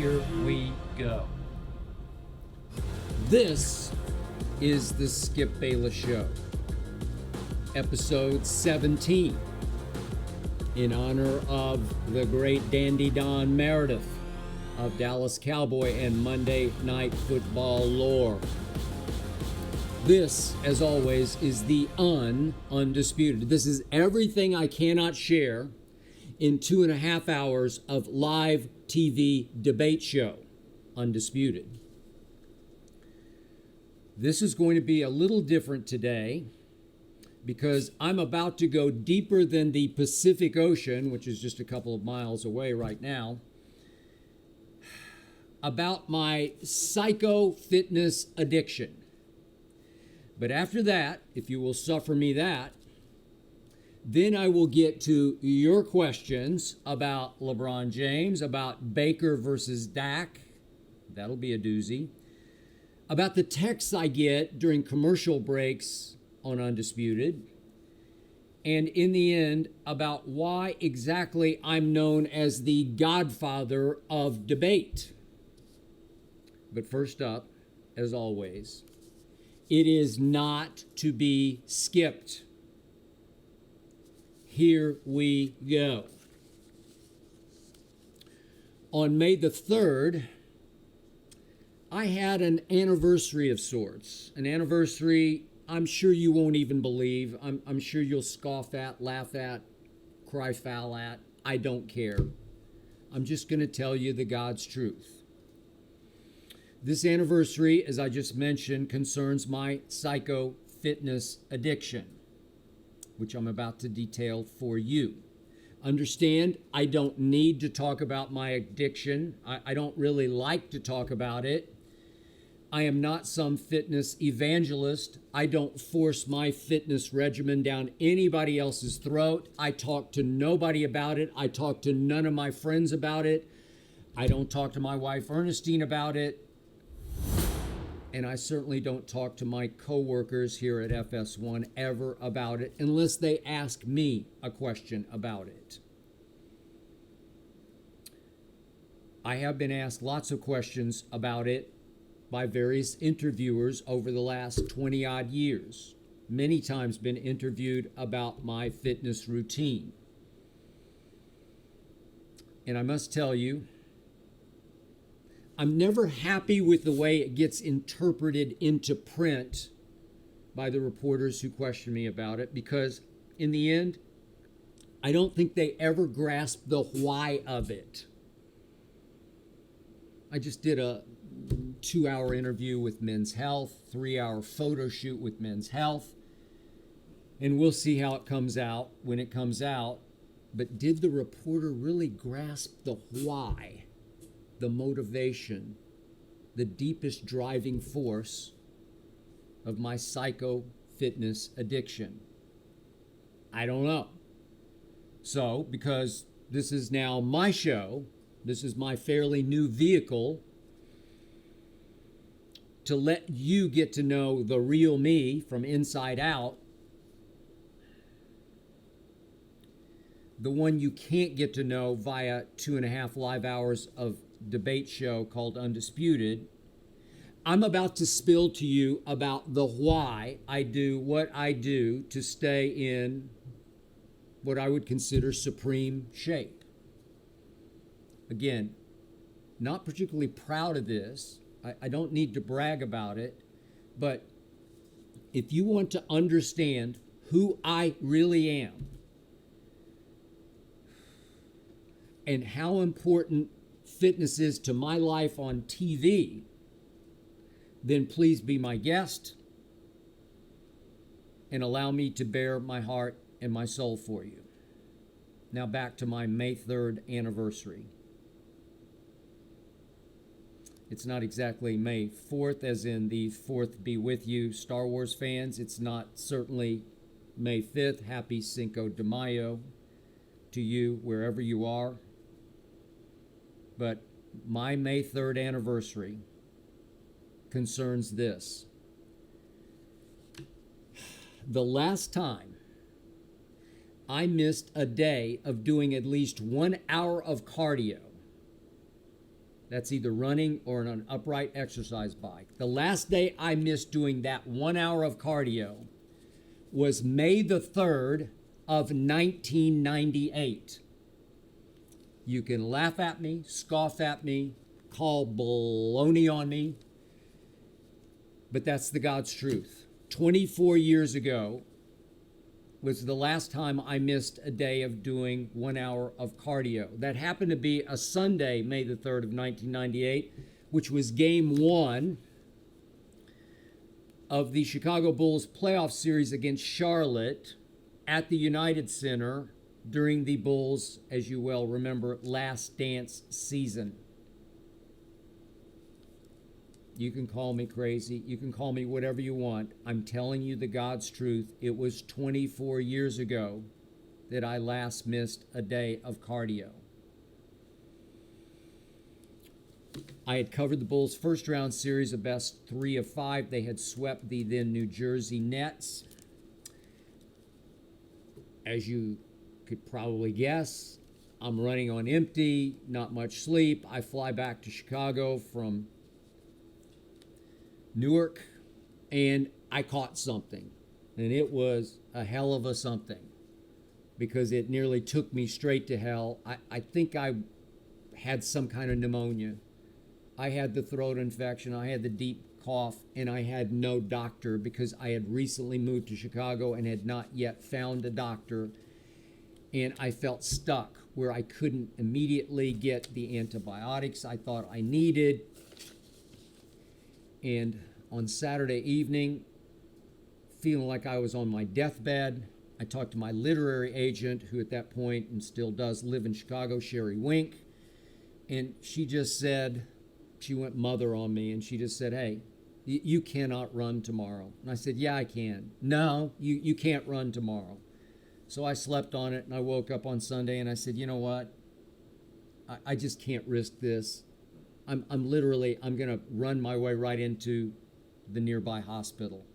Here we go. This is the Skip Bayless Show, episode 17, in honor of the great Dandy Don Meredith of Dallas Cowboy and Monday Night Football lore. This, as always, is the Undisputed. This is everything I cannot share in 2.5 hours of live TV debate show, Undisputed. This is going to be a little different today because I'm about to go deeper than the Pacific Ocean, which is just a couple of miles away right now, about my psycho fitness addiction. But after that, if you will suffer me that, then I will get to your questions about LeBron James, about Baker versus Dak. That'll be a doozy. About the texts I get during commercial breaks on Undisputed. And in the end, about why exactly I'm known as the godfather of debate. But first up, as always, it is not to be skipped. Here we go. On May the 3rd, I had an anniversary of sorts. An anniversary I'm sure you won't even believe. I'm sure you'll scoff at, laugh at, cry foul at. I don't care. I'm just going to tell you the God's truth. This anniversary, as I just mentioned, concerns my psycho fitness addiction, which I'm about to detail for you. Understand, I don't need to talk about my addiction. I don't really like to talk about it. I am not some fitness evangelist. I don't force my fitness regimen down anybody else's throat. I talk to nobody about it. I talk to none of my friends about it. I don't talk to my wife Ernestine about it. And I certainly don't talk to my coworkers here at FS1 ever about it unless they ask me a question about it. I have been asked lots of questions about it by various interviewers over the last 20 odd years. Many times been interviewed about my fitness routine. And I must tell you, I'm never happy with the way it gets interpreted into print by the reporters who question me about it, because in the end, I don't think they ever grasp the why of it. I just did a 2-hour interview with Men's Health, 3-hour photo shoot with Men's Health, and we'll see how it comes out when it comes out. But did the reporter really grasp the why? The motivation, the deepest driving force of my psycho fitness addiction? I don't know. So, because this is now my show, this is my fairly new vehicle to let you get to know the real me from inside out, the one you can't get to know via 2.5 live hours of debate show called Undisputed. I'm about to spill to you about the why I do what I do to stay in what I would consider supreme shape. Again, not particularly proud of this. I don't need to brag about it, but if you want to understand who I really am and how important fitness is to my life on TV, then please be my guest and allow me to bare my heart and my soul for you. Now back to my May 3rd anniversary. It's not exactly May 4th, as in the 4th be with you, Star Wars fans. It's not certainly May 5th. Happy Cinco de Mayo to you, wherever you are. But my May 3rd anniversary concerns this. The last time I missed a day of doing at least 1 hour of cardio, That's either running or an upright exercise bike. The last day I missed doing that 1 hour of cardio was May the 3rd of 1998. You can laugh at me, scoff at me, call baloney on me, but that's the God's truth. 24 years ago was the last time I missed a day of doing 1 hour of cardio. That happened to be a Sunday, May the 3rd of 1998, which was game one of the Chicago Bulls playoff series against Charlotte at the United Center during the Bulls, as you well remember, last dance season. You can call me crazy. You can call me whatever you want. I'm telling you the God's truth. It was 24 years ago that I last missed a day of cardio. I had covered the Bulls' first round series of best 3 of 5. They had swept the then New Jersey Nets. As you could probably guess, I'm running on empty, not much sleep. I fly back to Chicago from Newark, and I caught something, and it was a hell of a something because it nearly took me straight to hell. I think I had some kind of pneumonia. I had the throat infection, I had the deep cough, and I had no doctor because I had recently moved to Chicago and had not yet found a doctor, and I felt stuck where I couldn't immediately get the antibiotics I thought I needed. And on Saturday evening, feeling like I was on my deathbed, I talked to my literary agent, who at that point and still does live in Chicago, Sherry Wink, and she just said, she went mother on me, and she just said, hey, you cannot run tomorrow. And I said, yeah, I can. No, you can't run tomorrow. So I slept on it, and I woke up on Sunday, and I said, you know what? I just can't risk this. I'm going to run my way right into the nearby hospital.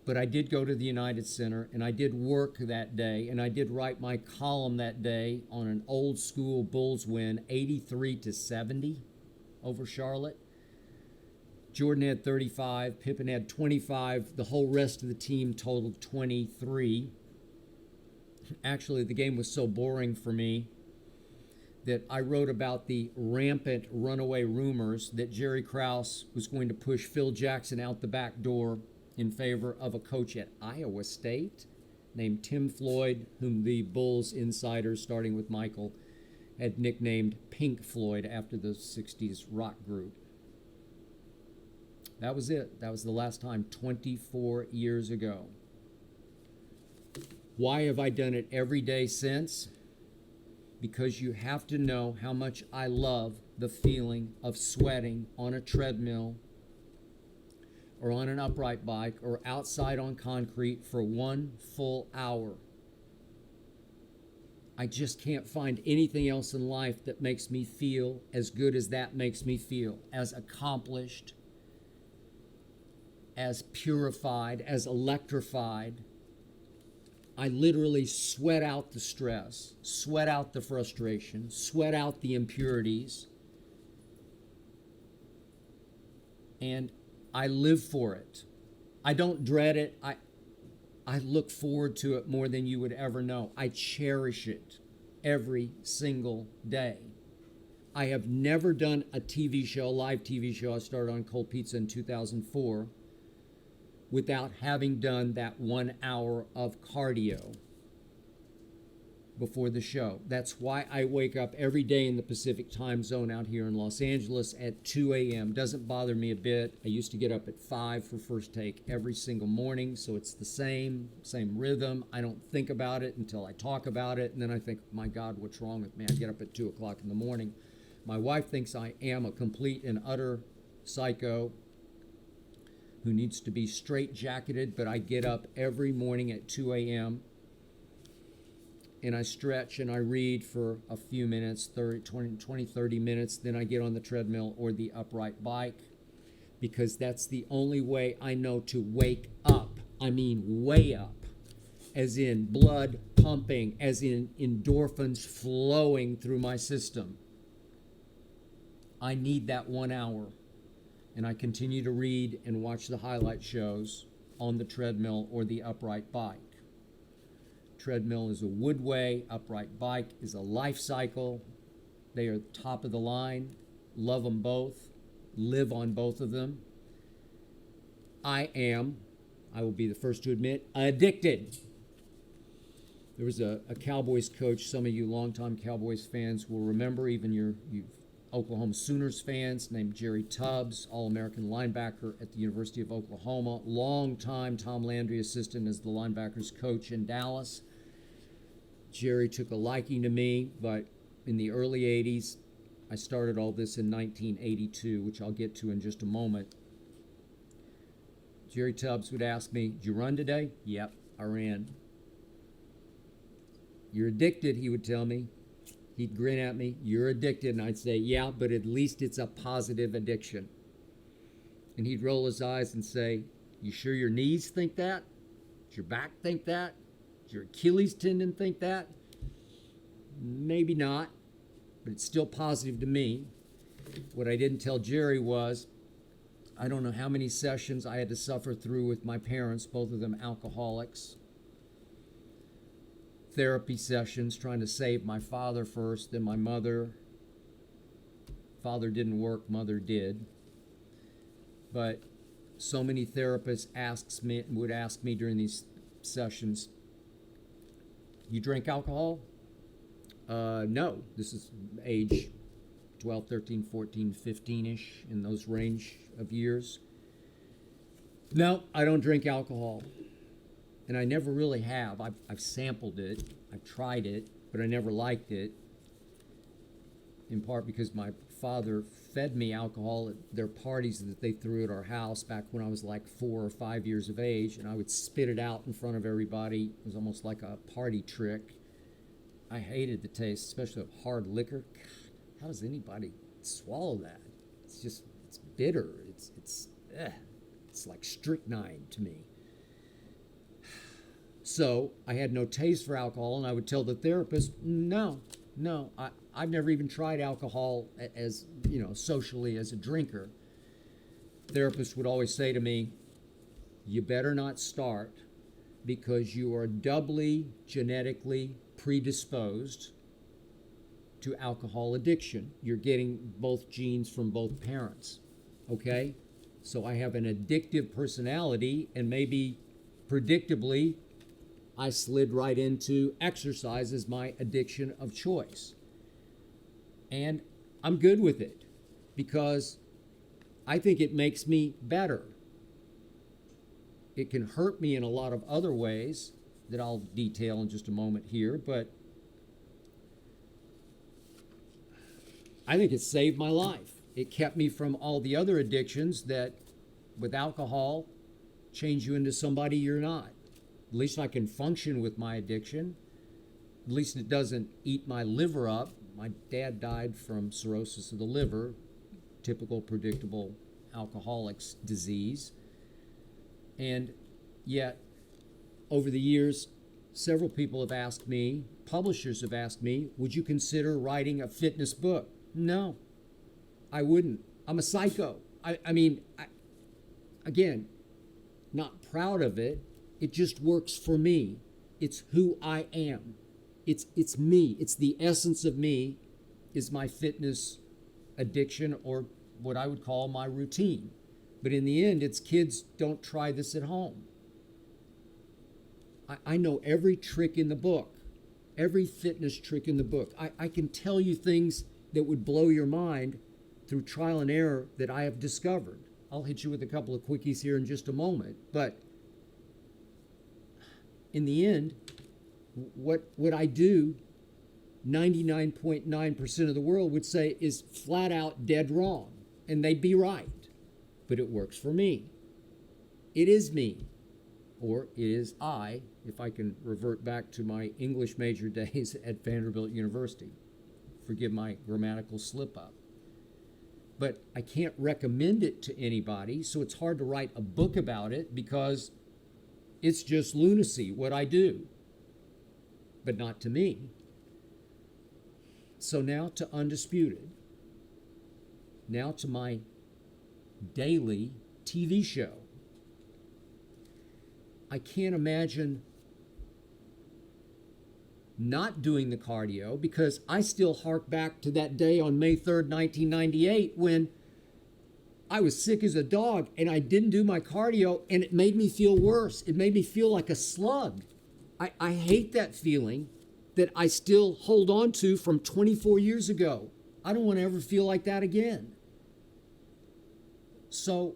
But I did go to the United Center, and I did work that day, and I did write my column that day on an old school Bulls win, 83-70 over Charlotte. Jordan had 35, Pippen had 25, the whole rest of the team totaled 23. Actually, the game was so boring for me that I wrote about the rampant runaway rumors that Jerry Krause was going to push Phil Jackson out the back door in favor of a coach at Iowa State named Tim Floyd, whom the Bulls insiders, starting with Michael, had nicknamed Pink Floyd after the 60s rock group. That was it. That was the last time, 24 years ago. Why have I done it every day since? Because you have to know how much I love the feeling of sweating on a treadmill or on an upright bike or outside on concrete for 1 full hour. I just can't find anything else in life that makes me feel as good as that makes me feel, as accomplished, as purified, as electrified. I literally sweat out the stress, sweat out the frustration, sweat out the impurities, and I live for it. I don't dread it. I look forward to it more than you would ever know. I cherish it every single day. I have never done a TV show, live TV show. I started on Cold Pizza in 2004. Without having done that 1 hour of cardio before the show. That's why I wake up every day in the Pacific time zone out here in Los Angeles at 2 a.m. Doesn't bother me a bit. I used to get up at 5 for first take every single morning, so it's the same rhythm. I don't think about it until I talk about it, and then I think, my God, what's wrong with me? I get up at 2 o'clock in the morning. My wife thinks I am a complete and utter psycho who needs to be straitjacketed, but I get up every morning at 2 a.m. and I stretch and I read for a few minutes, 20, 30 minutes. Then I get on the treadmill or the upright bike because that's the only way I know to wake up. I mean way up, as in blood pumping, as in endorphins flowing through my system. I need that 1 hour. And I continue to read and watch the highlight shows on the treadmill or the upright bike. Treadmill is a woodway, upright bike is a life cycle. They are top of the line. Love them both. Live on both of them. I will be the first to admit, addicted. There was a Cowboys coach, some of you longtime Cowboys fans will remember, even you Oklahoma Sooners fans, named Jerry Tubbs, All-American linebacker at the University of Oklahoma, long-time Tom Landry assistant as the linebackers coach in Dallas. Jerry took a liking to me, but in the early 80s, I started all this in 1982, which I'll get to in just a moment. Jerry Tubbs would ask me, "Did you run today?" "Yep, I ran." "You're addicted," he would tell me. He'd grin at me, "You're addicted." And I'd say, "Yeah, but at least it's a positive addiction." And he'd roll his eyes and say, "You sure your knees think that? Does your back think that? Does your Achilles tendon think that?" Maybe not, but it's still positive to me. What I didn't tell Jerry was, I don't know how many sessions I had to suffer through with my parents, both of them alcoholics. Therapy sessions, trying to save my father first, then my mother. Father didn't work, mother did. But so many therapists would ask me during these sessions, "You drink alcohol?" No. This is age 12, 13, 14, 15-ish, in those range of years. "No, I don't drink alcohol." And I never really have. I've sampled it, I've tried it, but I never liked it. In part because my father fed me alcohol at their parties that they threw at our house back when I was like 4 or 5 years of age, and I would spit it out in front of everybody. It was almost like a party trick. I hated the taste, especially of hard liquor. God, how does anybody swallow that? It's bitter. It's like strychnine to me. So I had no taste for alcohol, and I would tell the therapist, no, I've never even tried alcohol as, socially as a drinker. Therapist would always say to me, "You better not start, because you are doubly genetically predisposed to alcohol addiction. You're getting both genes from both parents." Okay? So I have an addictive personality, and maybe predictably, I slid right into exercise as my addiction of choice. And I'm good with it because I think it makes me better. It can hurt me in a lot of other ways that I'll detail in just a moment here, but I think it saved my life. It kept me from all the other addictions that, with alcohol, change you into somebody you're not. At least I can function with my addiction. At least it doesn't eat my liver up. My dad died from cirrhosis of the liver, typical, predictable alcoholic's disease. And yet, over the years, several people have asked me, publishers have asked me, "Would you consider writing a fitness book?" No, I wouldn't. I'm a psycho. Again, not proud of it. It just works for me. It's who I am. It's me. It's the essence of me is my fitness addiction, or what I would call my routine. But in the end, it's kids, don't try this at home. I know every trick in the book, every fitness trick in the book. I can tell you things that would blow your mind through trial and error that I have discovered. I'll hit you with a couple of quickies here in just a moment. But in the end, what I do, 99.9% of the world would say is flat out dead wrong. And they'd be right. But it works for me. It is me. Or it is I, if I can revert back to my English major days at Vanderbilt University. Forgive my grammatical slip-up. But I can't recommend it to anybody, so it's hard to write a book about it because it's just lunacy, what I do. But not to me. So now to Undisputed. now to my daily TV show. I can't imagine not doing the cardio, because I still hark back to that day on May 3rd, 1998, when I was sick as a dog and I didn't do my cardio, and it made me feel worse. It made me feel like a slug. I hate that feeling that I still hold on to from 24 years ago. I don't want to ever feel like that again. So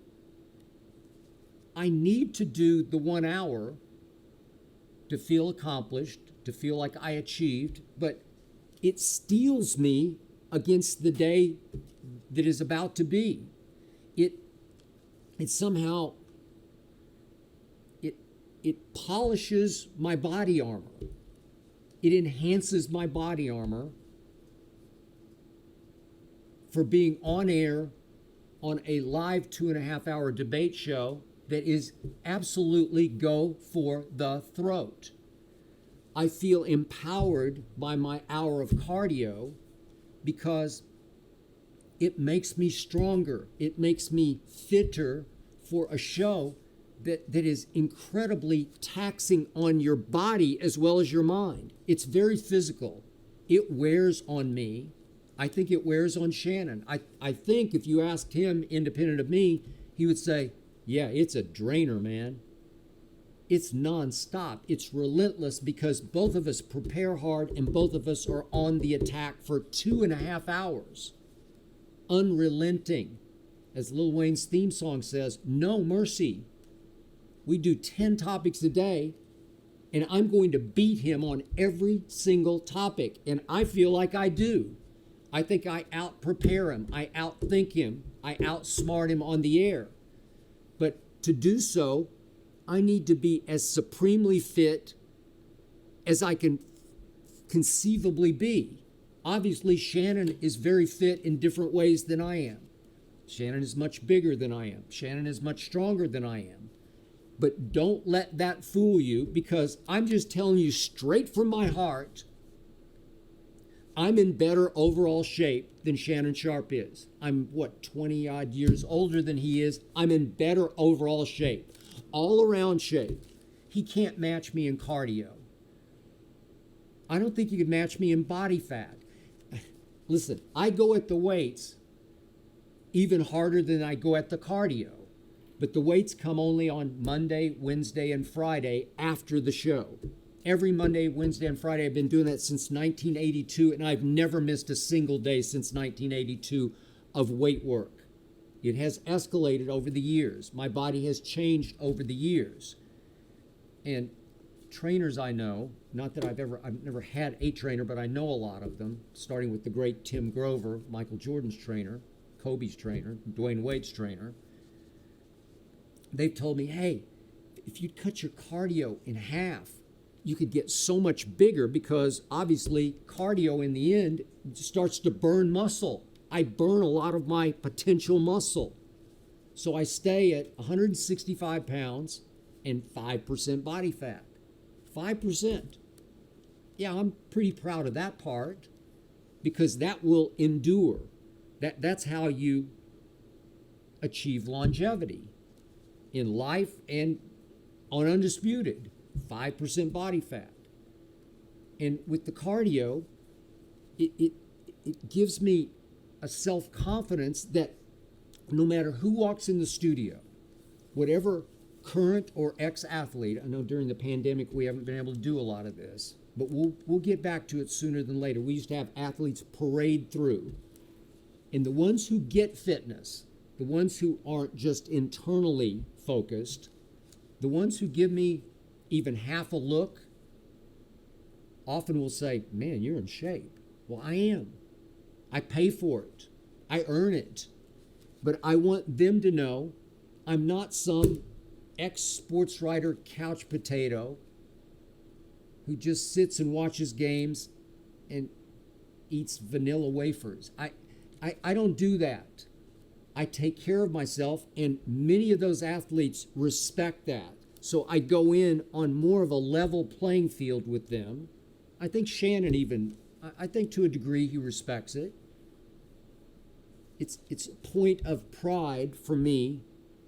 I need to do the 1 hour to feel accomplished, to feel like I achieved, but it steels me against the day that is about to be. It somehow, it polishes my body armor. It enhances my body armor for being on air on a live 2.5 hour debate show that is absolutely go for the throat. I feel empowered by my hour of cardio because it makes me stronger. It makes me fitter for a show that is incredibly taxing on your body as well as your mind. It's very physical. It wears on me. I think it wears on Shannon. I think if you asked him, independent of me, he would say, yeah, it's a drainer, man. It's nonstop. It's relentless, because both of us prepare hard and both of us are on the attack for 2.5 hours. Unrelenting. As Lil Wayne's theme song says, no mercy. We do 10 topics a day, and I'm going to beat him on every single topic. And I feel like I do. I think I out-prepare him. I out-think him. I outsmart him on the air. But to do so, I need to be as supremely fit as I can conceivably be. Obviously, Shannon is very fit in different ways than I am. Shannon is much bigger than I am. Shannon is much stronger than I am. But don't let that fool you, because I'm just telling you straight from my heart, I'm in better overall shape than Shannon Sharpe is. I'm, 20-odd years older than he is. I'm in better overall shape, all-around shape. He can't match me in cardio. I don't think he could match me in body fat. Listen, I go at the weights even harder than I go at the cardio. But the weights come only on Monday, Wednesday, and Friday after the show. Every Monday, Wednesday, and Friday. I've been doing that since 1982, and I've never missed a single day since 1982 of weight work. It has escalated over the years. My body has changed over the years. And trainers I know, not that I've never had a trainer, but I know a lot of them, starting with the great Tim Grover, Michael Jordan's trainer, Kobe's trainer, Dwayne Wade's trainer. They've told me, hey, if you'd cut your cardio in half, you could get so much bigger, because obviously cardio in the end starts to burn muscle. I burn a lot of my potential muscle. So I stay at 165 pounds and 5% body fat. 5%. Yeah, I'm pretty proud of that part, because that will endure. That's how you achieve longevity in life and on Undisputed. 5% body fat. And with the cardio, it gives me a self-confidence that no matter who walks in the studio, whatever current or ex-athlete, I know during the pandemic we haven't been able to do a lot of this, but we'll get back to it sooner than later. We used to have athletes parade through. And the ones who get fitness, the ones who aren't just internally focused, the ones who give me even half a look, often will say, man, you're in shape. Well, I am. I pay for it. I earn it. But I want them to know I'm not some ex-sports writer couch potato who just sits and watches games and eats vanilla wafers. I don't do that. I take care of myself, and many of those athletes respect that. So I go in on more of a level playing field with them. I think Shannon even, I think to a degree he respects it. it's a point of pride for me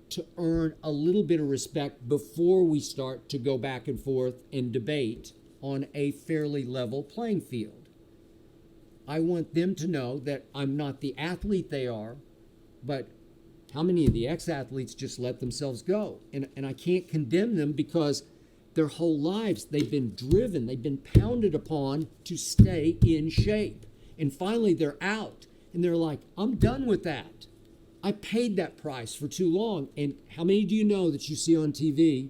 to earn a little bit of respect before we start to go back and forth and debate on a fairly level playing field. I want them to know that I'm not the athlete they are, but how many of the ex-athletes just let themselves go? And I can't condemn them because their whole lives they've been driven, they've been pounded upon to stay in shape. And finally they're out and they're like, I'm done with that. I paid that price for too long. And how many do you know that you see on TV,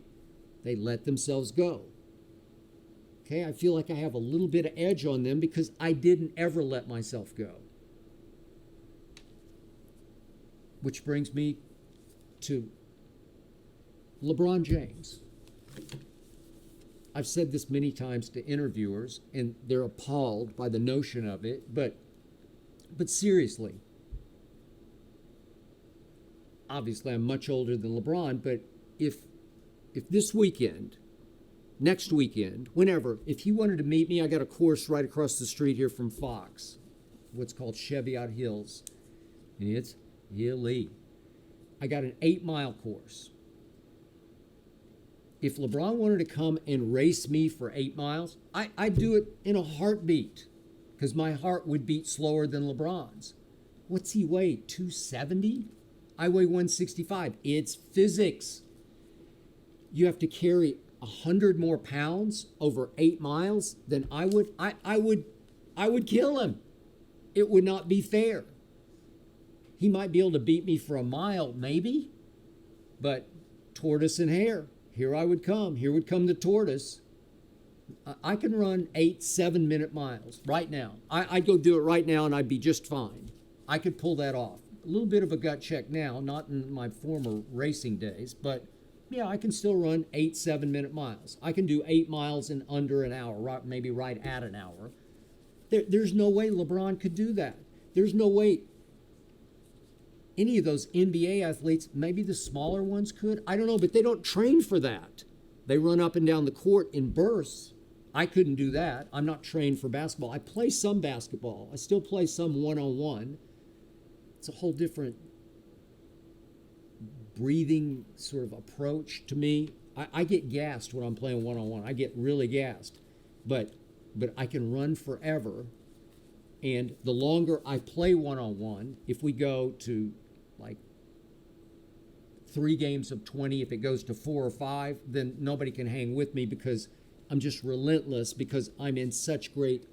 they let themselves go? Okay, I feel like I have a little bit of edge on them because I didn't ever let myself go. Which brings me to LeBron James. I've said this many times to interviewers, and they're appalled by the notion of it, but seriously, obviously I'm much older than LeBron, but if this weekend, next weekend, whenever, if he wanted to meet me, I got a course right across the street here from Fox, what's called Cheviot Hills, and it's hilly. I got an 8-mile course. If LeBron wanted to come and race me for 8 miles, I'd do it in a heartbeat because my heart would beat slower than LeBron's. What's he weigh, 270? I weigh 165. It's physics. You have to carry 100 more pounds over 8 miles than I would. I would kill him. It would not be fair. He might be able to beat me for a mile, maybe, but tortoise and hare. Here I would come. Here would come the tortoise. I can run 8 7-minute miles right now. I'd go do it right now and I'd be just fine. I could pull that off. A little bit of a gut check now, not in my former racing days, but yeah, I can still run 8 7-minute miles. I can do 8 miles in under an hour, maybe right at an hour. There's no way LeBron could do that. There's no way any of those NBA athletes, maybe the smaller ones could. I don't know, but they don't train for that. They run up and down the court in bursts. I couldn't do that. I'm not trained for basketball. I play some basketball. I still play some one-on-one. It's a whole different breathing sort of approach to me. I get gassed when I'm playing one-on-one. I get really gassed. But I can run forever. And the longer I play one-on-one, if we go to like 3 games of 20, if it goes to 4 or 5, then nobody can hang with me because I'm just relentless because I'm in such great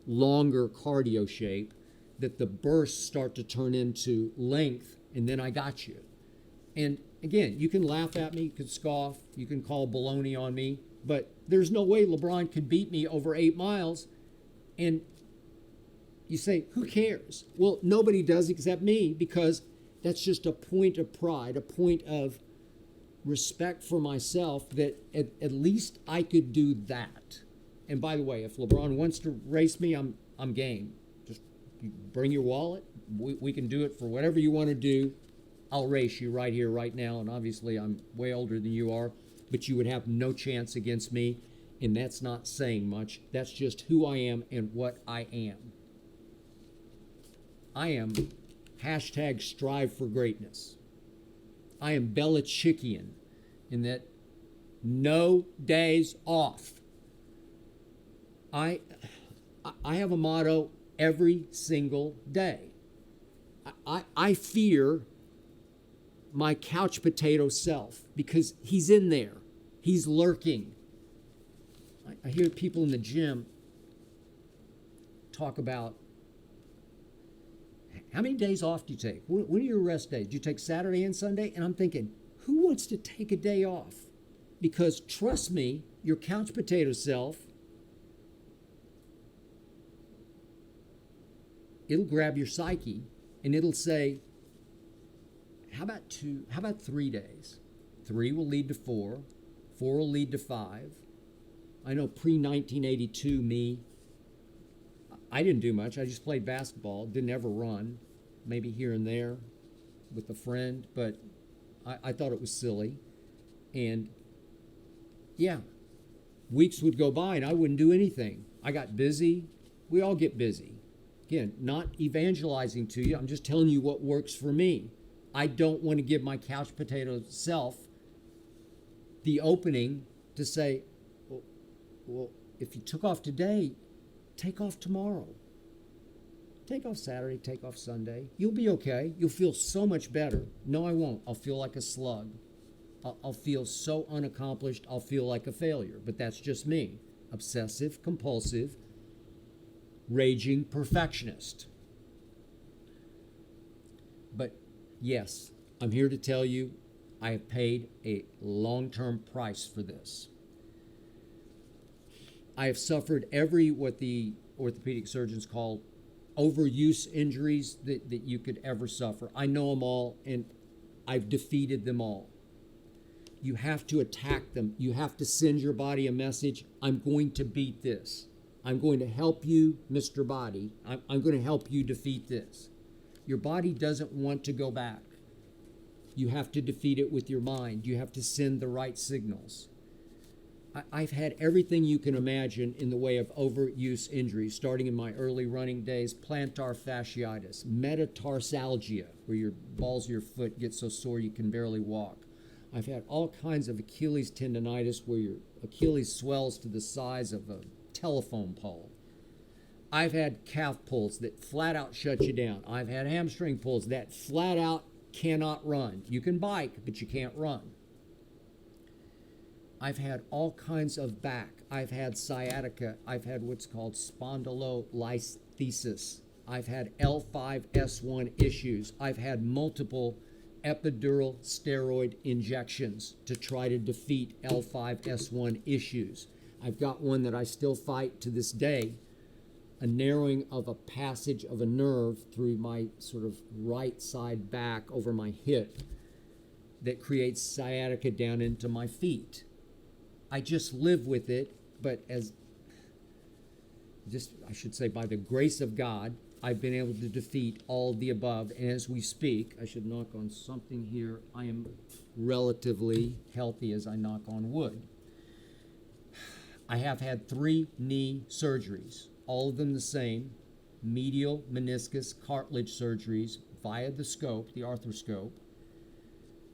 longer cardio shape that the bursts start to turn into length, and then I got you. And again, you can laugh at me, you can scoff, you can call baloney on me, but there's no way LeBron could beat me over 8 miles. And you say, who cares? Well, nobody does except me because that's just a point of pride, a point of respect for myself that at least I could do that. And by the way, if LeBron wants to race me, I'm game. Just bring your wallet. We can do it for whatever you want to do. I'll race you right here, right now. And obviously, I'm way older than you are, but you would have no chance against me. And that's not saying much. That's just who I am and what I am. I am hashtag strive for greatness. I am Belichickian in that no days off. I have a motto every single day. I fear my couch potato self because he's in there. He's lurking. I hear people in the gym talk about, how many days off do you take? When are your rest days? Do you take Saturday and Sunday? And I'm thinking, who wants to take a day off? Because trust me, your couch potato self, it'll grab your psyche and it'll say, how about 3 days? 3 will lead to 4. 4 will lead to 5. I know pre-1982 me, I didn't do much. I just played basketball, didn't ever run, maybe here and there with a friend, but I thought it was silly. And yeah, weeks would go by and I wouldn't do anything. I got busy. We all get busy. Again, not evangelizing to you. I'm just telling you what works for me. I don't want to give my couch potato self the opening to say, well, if you took off today, take off tomorrow. Take off Saturday, take off Sunday. You'll be okay. You'll feel so much better. No, I won't. I'll feel like a slug. I'll feel so unaccomplished. I'll feel like a failure. But that's just me. Obsessive, compulsive, raging perfectionist. But yes, I'm here to tell you I have paid a long-term price for this. I have suffered what the orthopedic surgeons call overuse injuries that you could ever suffer. I know them all, and I've defeated them all. You have to attack them. You have to send your body a message. I'm going to beat this. I'm going to help you, Mr. Body. I'm going to help you defeat this. Your body doesn't want to go back. You have to defeat it with your mind. You have to send the right signals. I've had everything you can imagine in the way of overuse injuries, starting in my early running days: plantar fasciitis, metatarsalgia, where your balls of your foot get so sore you can barely walk. I've had all kinds of Achilles tendonitis, where your Achilles swells to the size of a telephone pole. I've had calf pulls that flat out shut you down. I've had hamstring pulls that flat out cannot run. You can bike, but you can't run. I've had all kinds of back. I've had sciatica. I've had what's called spondylolisthesis. I've had L5-S1 issues. I've had multiple epidural steroid injections to try to defeat L5-S1 issues. I've got one that I still fight to this day, a narrowing of a passage of a nerve through my sort of right side back over my hip that creates sciatica down into my feet. I just live with it, but I should say, by the grace of God, I've been able to defeat all the above. And as we speak, I should knock on something here. I am relatively healthy as I knock on wood. I have had 3 knee surgeries, all of them the same: medial meniscus cartilage surgeries via the scope, the arthroscope.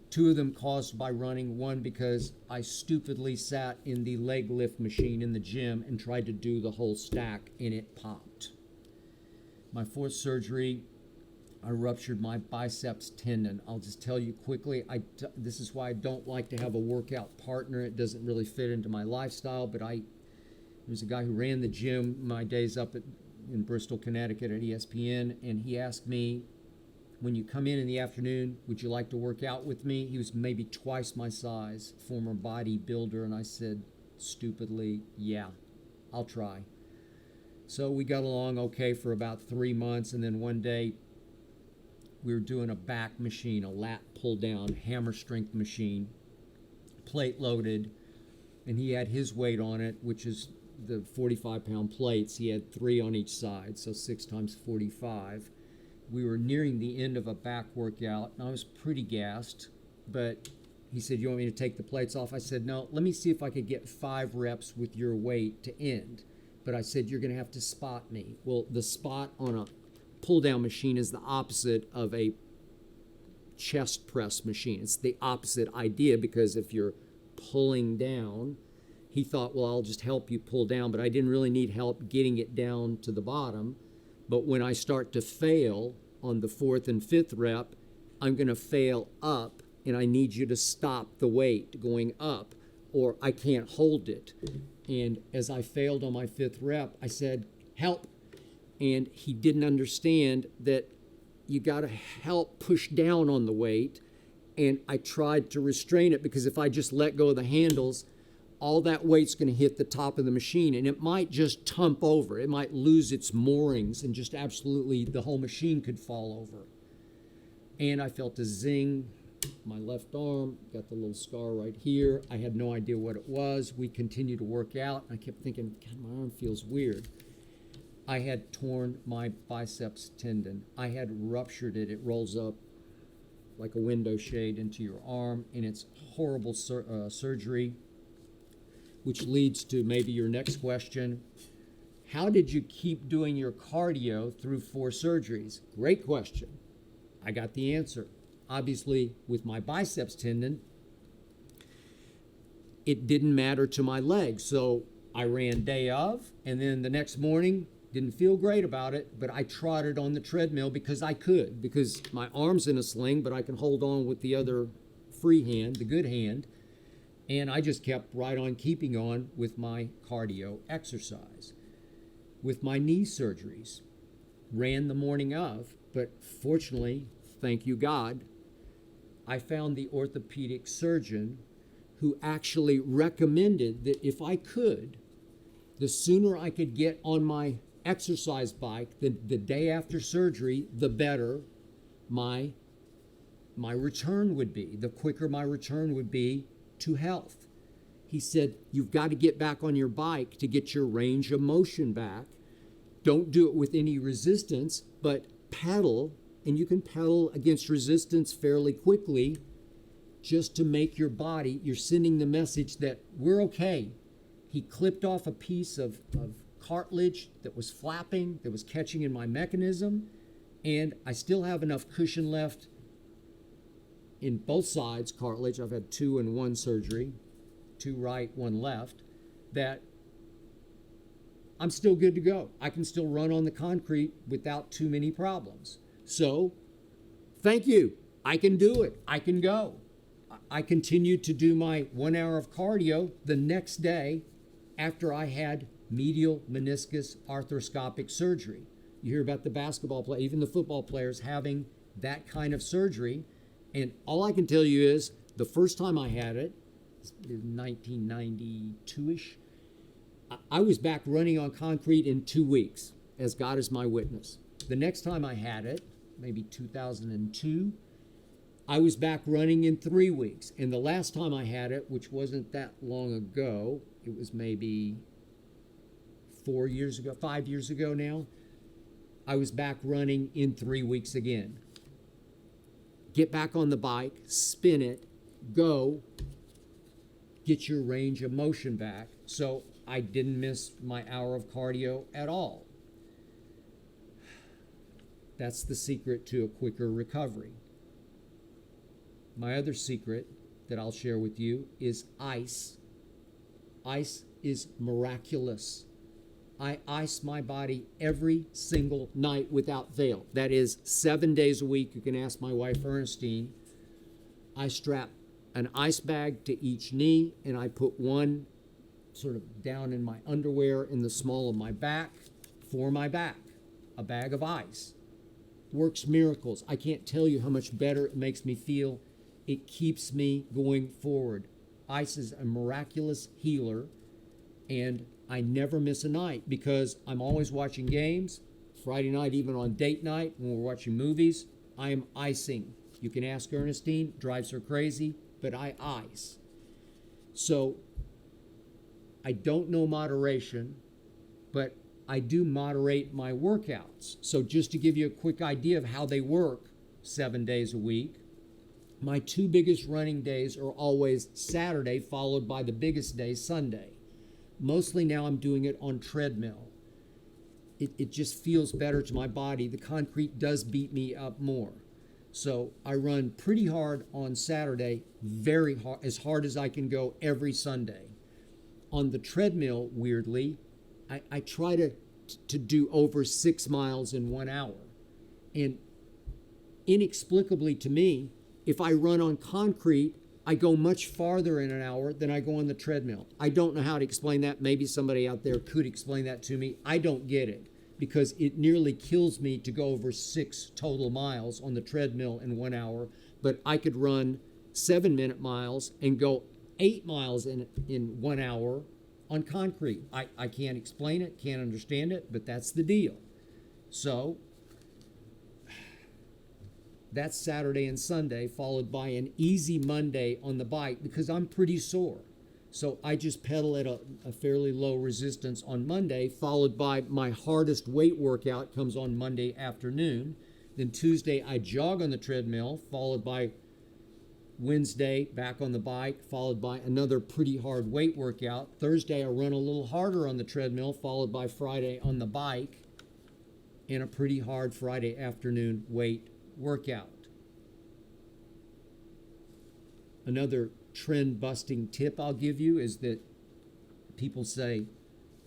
2 of them caused by running, one because I stupidly sat in the leg lift machine in the gym and tried to do the whole stack and it popped. My 4th surgery, I ruptured my biceps tendon. I'll just tell you quickly, this is why I don't like to have a workout partner. It doesn't really fit into my lifestyle, but there was a guy who ran the gym my days up in Bristol, Connecticut at ESPN, and he asked me, when you come in the afternoon, would you like to work out with me? He was maybe twice my size, former bodybuilder, and I said stupidly, yeah, I'll try. So we got along okay for about 3 months, and then one day we were doing a back machine, a lat pull down hammer strength machine, plate loaded, and he had his weight on it, which is the 45-pound plates. He had 3 on each side, so 6 times 45. We were nearing the end of a back workout, and I was pretty gassed, but he said, you want me to take the plates off? I said, no, let me see if I could get 5 reps with your weight to end. But I said, you're going to have to spot me. Well, the spot on a pull-down machine is the opposite of a chest press machine. It's the opposite idea, because if you're pulling down, he thought, well, I'll just help you pull down, but I didn't really need help getting it down to the bottom. But when I start to fail on the 4th and 5th rep, I'm going to fail up, and I need you to stop the weight going up, or I can't hold it. And as I failed on my 5th rep, I said, help. And he didn't understand that you got to help push down on the weight. And I tried to restrain it, because if I just let go of the handles, all that weight's going to hit the top of the machine, and it might just tump over. It might lose its moorings, and just absolutely the whole machine could fall over. And I felt a zing. My left arm got the little scar right here. I had no idea what it was. We continued to work out. I kept thinking, God, my arm feels weird. I had torn my biceps tendon. I had ruptured it. It rolls up like a window shade into your arm, and it's horrible surgery, which leads to maybe your next question. how did you keep doing your cardio through 4 surgeries? Great question. I got the answer. Obviously, with my biceps tendon, it didn't matter to my legs. So I ran day of, and then the next morning, didn't feel great about it, but I trotted on the treadmill because I could, because my arm's in a sling, but I can hold on with the other free hand, the good hand. And I just kept right on keeping on with my cardio exercise. With my knee surgeries, ran the morning of, but fortunately, thank you God, I found the orthopedic surgeon who actually recommended that if I could, the sooner I could get on my exercise bike the day after surgery, the better my return would be, the quicker my return would be to health. He said, you've got to get back on your bike to get your range of motion back. Don't do it with any resistance, but pedal, and you can pedal against resistance fairly quickly just to make your body, you're sending the message that we're okay. He clipped off a piece of cartilage that was flapping, that was catching in my mechanism, and I still have enough cushion left in both sides cartilage. I've had 2 and 1 surgery, 2 right, 1 left, that I'm still good to go. I can still run on the concrete without too many problems. So, thank you. I can do it. I can go. I continued to do my 1 hour of cardio the next day after I had medial meniscus arthroscopic surgery. You hear about the basketball player, even the football players having that kind of surgery. And all I can tell you is the first time I had it, 1992-ish, I was back running on concrete in 2 weeks, as God is my witness. The next time I had it, maybe 2002, I was back running in 3 weeks. And the last time I had it, which wasn't that long ago, it was maybe 4 years ago, 5 years ago now, I was back running in 3 weeks again. Get back on the bike, spin it, go, get your range of motion back. So I didn't miss my hour of cardio at all. That's the secret to a quicker recovery. My other secret that I'll share with you is ice. Ice is miraculous. I ice my body every single night without fail. That is 7 days a week. You can ask my wife, Ernestine. I strap an ice bag to each knee, and I put one sort of down in my underwear in the small of my back for my back. A bag of ice. Works miracles. I can't tell you how much better it makes me feel. It keeps me going forward. Ice is a miraculous healer, and I never miss a night because I'm always watching games. Friday night, even on date night when we're watching movies, I am icing. You can ask Ernestine, drives her crazy, but I ice. So I don't know moderation, but I do moderate my workouts. So just to give you a quick idea of how they work 7 days a week, my 2 biggest running days are always Saturday, followed by the biggest day, Sunday. Mostly now I'm doing it on treadmill. It just feels better to my body. The concrete does beat me up more. So I run pretty hard on Saturday, very hard, as hard as I can go every Sunday. On the treadmill, weirdly, I try to do over 6 miles in 1 hour. And inexplicably to me, if I run on concrete, I go much farther in an hour than I go on the treadmill. I don't know how to explain that. Maybe somebody out there could explain that to me. I don't get it because it nearly kills me to go over 6 total miles on the treadmill in 1 hour. But I could run 7-minute miles and go 8 miles in 1 hour on concrete. I can't explain it, can't understand it, but that's the deal. So that's Saturday and Sunday, followed by an easy Monday on the bike because I'm pretty sore. So I just pedal at a fairly low resistance on Monday, followed by my hardest weight workout comes on Monday afternoon. Then Tuesday I jog on the treadmill, followed by Wednesday, back on the bike, followed by another pretty hard weight workout. Thursday, I run a little harder on the treadmill, followed by Friday on the bike, and a pretty hard Friday afternoon weight workout. Another trend-busting tip I'll give you is that people say,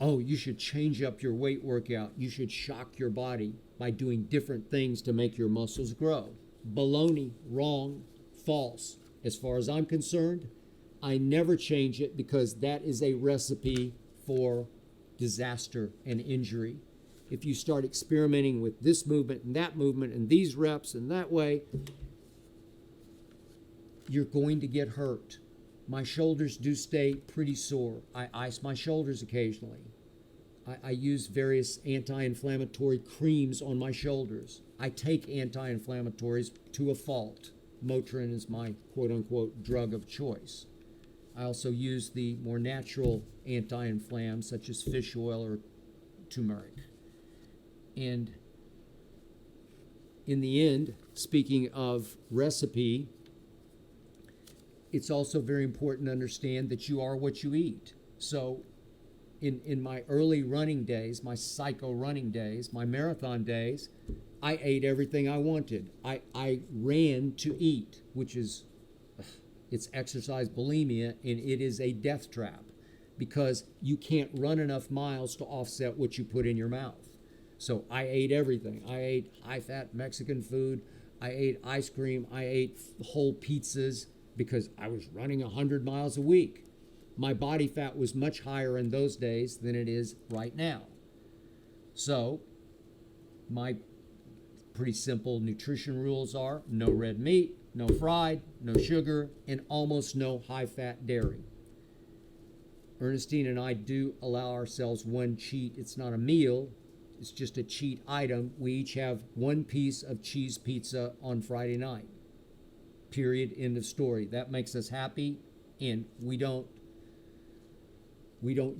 oh, you should change up your weight workout. You should shock your body by doing different things to make your muscles grow. Baloney, wrong, false. As far as I'm concerned, I never change it because that is a recipe for disaster and injury. If you start experimenting with this movement and these reps and that way, you're going to get hurt. My shoulders do stay pretty sore. I ice my shoulders occasionally. I use various anti-inflammatory creams on my shoulders. I take anti-inflammatories to a fault. Motrin is my quote-unquote drug of choice. I also use the more natural anti-inflams such as fish oil or turmeric. And in the end, speaking of recipe, it's also very important to understand that you are what you eat. So in my early running days, my psycho running days, my marathon days, I ate everything I wanted. I ran to eat, which is, it's exercise bulimia, and it is a death trap because you can't run enough miles to offset what you put in your mouth. So I ate everything. I ate high-fat Mexican food. I ate ice cream. I ate whole pizzas because I was running 100 miles a week. My body fat was much higher in those days than it is right now. So my pretty simple nutrition rules are no red meat, no fried, no sugar, and almost no high-fat dairy. Ernestine and I do allow ourselves one cheat. It's not a meal. It's just a cheat item. We each have one piece of cheese pizza on Friday night. Period. End of story. That makes us happy, and we don't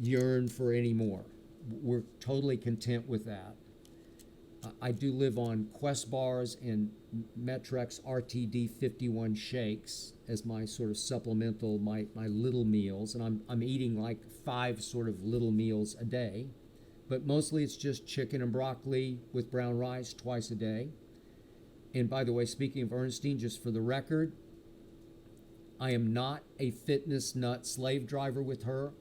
yearn for any more. We're totally content with that. I do live on Quest bars and Metrex RTD 51 shakes as my sort of supplemental, my little meals, and I'm eating like 5 sort of little meals a day, but mostly it's just chicken and broccoli with brown rice twice a day. And by the way, speaking of Ernestine, just for the record, I am not a fitness nut slave driver with her.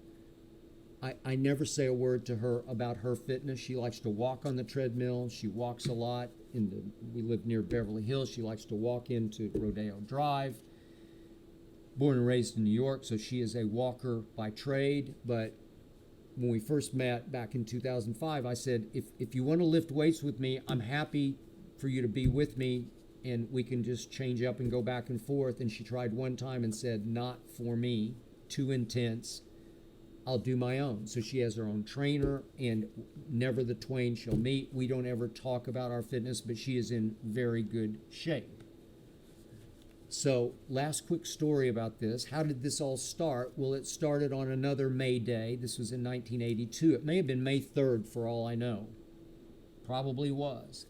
I never say a word to her about her fitness. She likes to walk on the treadmill. She walks a lot. We live near Beverly Hills. She likes to walk into Rodeo Drive. Born and raised in New York, so she is a walker by trade. But when we first met back in 2005, I said, if you want to lift weights with me, I'm happy for you to be with me, and we can just change up and go back and forth. And she tried one time and said, not for me, too intense. I'll do my own. So she has her own trainer, and never the twain shall meet. We don't ever talk about our fitness, but she is in very good shape. So last quick story about this. How did this all start? Well, it started on another May Day. This was in 1982. It may have been May 3rd for all I know. Probably was.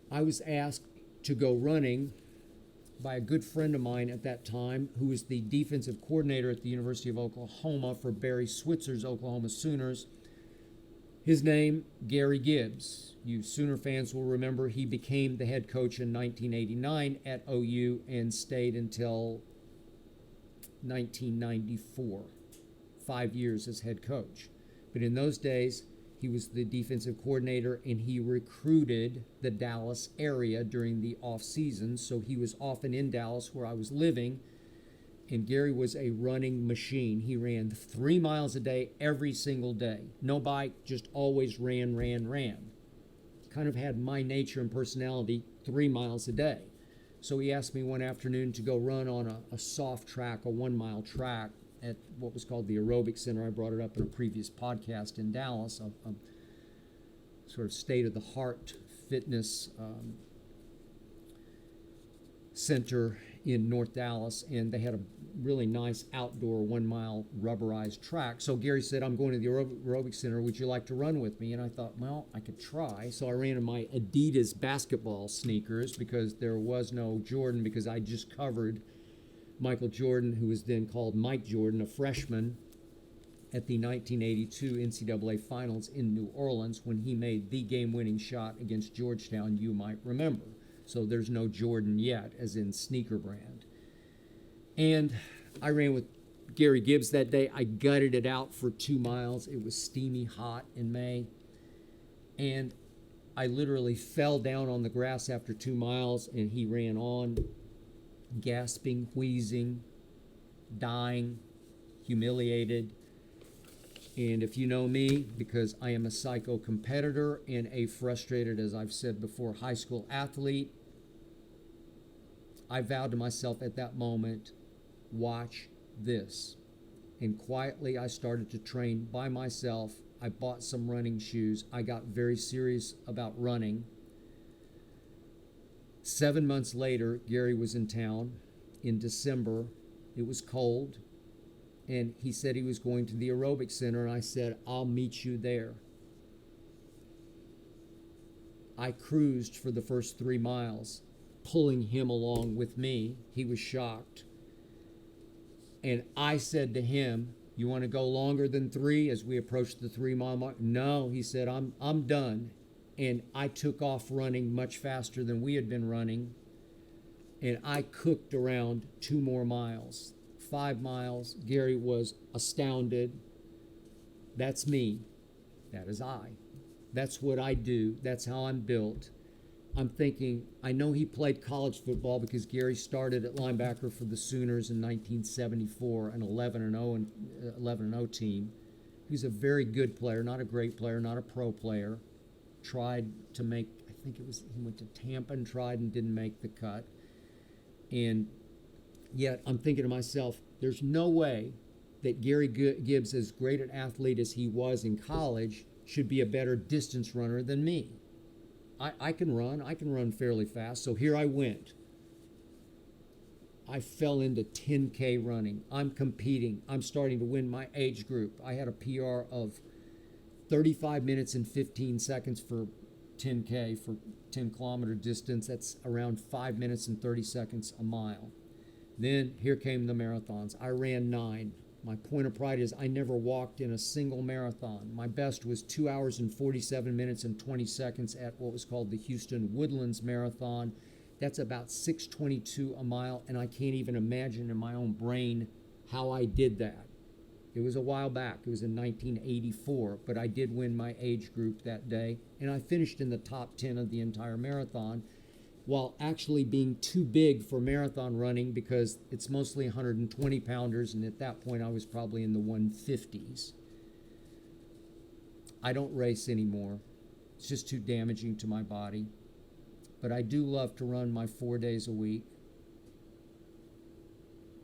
I was asked to go running by a good friend of mine at that time, who was the defensive coordinator at the University of Oklahoma for Barry Switzer's Oklahoma Sooners. His name, Gary Gibbs. You Sooner fans will remember he became the head coach in 1989 at OU and stayed until 1994, 5 years as head coach. But in those days, he was the defensive coordinator, and he recruited the Dallas area during the off season. So he was often in Dallas where I was living, and Gary was a running machine. He ran 3 miles a day every single day. No bike, just always ran. Kind of had my nature and personality, 3 miles a day. So he asked me one afternoon to go run on a soft track, a 1 mile track, at what was called the Aerobic Center. I brought it up in a previous podcast in Dallas, a sort of state-of-the-heart fitness center in North Dallas, and they had a really nice outdoor 1 mile rubberized track. So Gary said, I'm going to the aerobic center. Would you like to run with me? And I thought, well, I could try. So I ran in my Adidas basketball sneakers because there was no Jordan, because I just covered Michael Jordan, who was then called Mike Jordan, a freshman at the 1982 NCAA Finals in New Orleans when he made the game-winning shot against Georgetown, you might remember. So there's no Jordan yet, as in sneaker brand. And I ran with Gary Gibbs that day. I gutted it out for 2 miles. It was steamy hot in May. And I literally fell down on the grass after 2 miles, and he ran on, gasping, wheezing, dying, humiliated. And if you know me, because I am a psycho competitor and a frustrated, as I've said before, high school athlete, I vowed to myself at that moment, watch this. And quietly I started to train by myself. I bought some running shoes. I got very serious about running. 7 months later, Gary was in town in December. It was cold. And he said he was going to the aerobic center, and I said, I'll meet you there. I cruised for the first 3 miles, pulling him along with me. He was shocked. And I said to him, you want to go longer than 3 as we approached the 3 mile mark? No, he said, I'm done. And I took off running much faster than we had been running. And I cooked around 2 more miles. 5 miles. Gary was astounded. That's me. That is I. That's what I do. That's how I'm built. I'm thinking, I know he played college football because Gary started at linebacker for the Sooners in 1974, an 11-0 team. He's a very good player, not a great player, not a pro player. Tried to make, I think it was, he went to Tampa and tried and didn't make the cut. And yet I'm thinking to myself, there's no way that Gary Gibbs, as great an athlete as he was in college, should be a better distance runner than me. I can run fairly fast. So here I went. I fell into 10K running. I'm competing. I'm starting to win my age group. I had a PR of 35 minutes and 15 seconds for 10K, for 10 kilometer distance. That's around 5 minutes and 30 seconds a mile. Then here came the marathons. I ran 9. My point of pride is I never walked in a single marathon. My best was 2 hours and 47 minutes and 20 seconds at what was called the Houston Woodlands Marathon. That's about 6:22 a mile, and I can't even imagine in my own brain how I did that. It was a while back. It was in 1984, but I did win my age group that day, and I finished in the top 10 of the entire marathon, while actually being too big for marathon running because it's mostly 120 pounders, and at that point I was probably in the 150s. I don't race anymore. It's just too damaging to my body. But I do love to run my 4 days a week.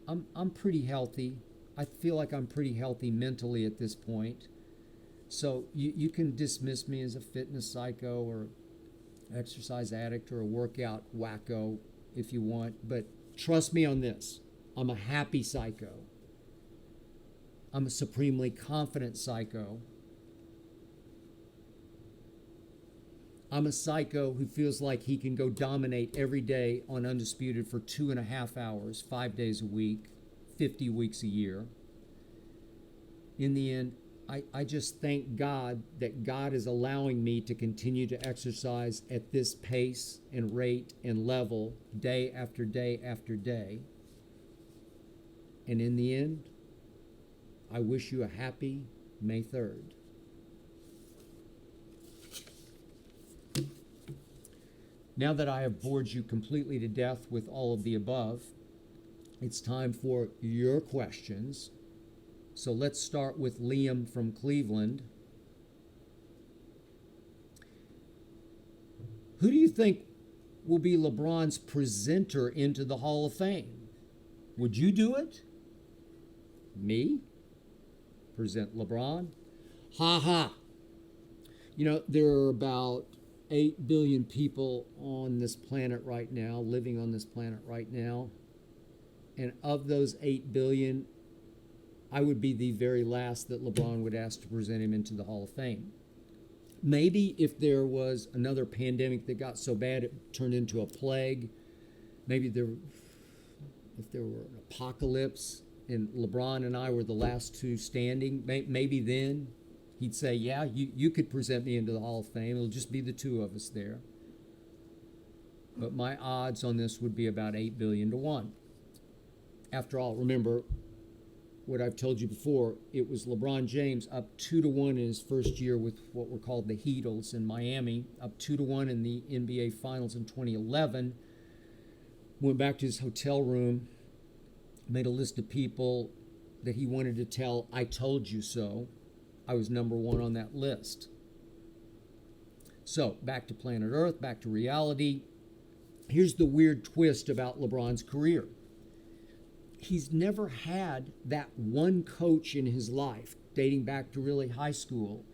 I'm pretty healthy. I feel like I'm pretty healthy mentally at this point. So you can dismiss me as a fitness psycho or exercise addict or a workout wacko if you want, but trust me on this. I'm a happy psycho. I'm a supremely confident psycho. I'm a psycho who feels like he can go dominate every day on Undisputed for 2.5 hours, 5 days a week, 50 weeks a year. In the end, I just thank God that God is allowing me to continue to exercise at this pace and rate and level day after day after day. And in the end, I wish you a happy May 3rd. Now that I have bored you completely to death with all of the above, it's time for your questions. So let's start with Liam from Cleveland. Who do you think will be LeBron's presenter into the Hall of Fame? Would you do it? Me? Present LeBron? Ha ha. You know, there are about 8 billion people on this planet right now, living on this planet right now. And of those 8 billion, I would be the very last that LeBron would ask to present him into the Hall of Fame. Maybe if there was another pandemic that got so bad it turned into a plague, maybe if there were an apocalypse and LeBron and I were the last two standing, maybe then he'd say, yeah, you could present me into the Hall of Fame. It'll just be the two of us there. But my odds on this would be about 8 billion to 1. After all, remember what I've told you before, it was LeBron James up 2 to 1 in his first year with what were called the Heatles in Miami, up 2 to 1 in the NBA Finals in 2011. Went back to his hotel room, made a list of people that he wanted to tell, I told you so. I was number 1 on that list. So, back to planet Earth, back to reality. Here's the weird twist about LeBron's career. He's never had that one coach in his life, dating back to really high school,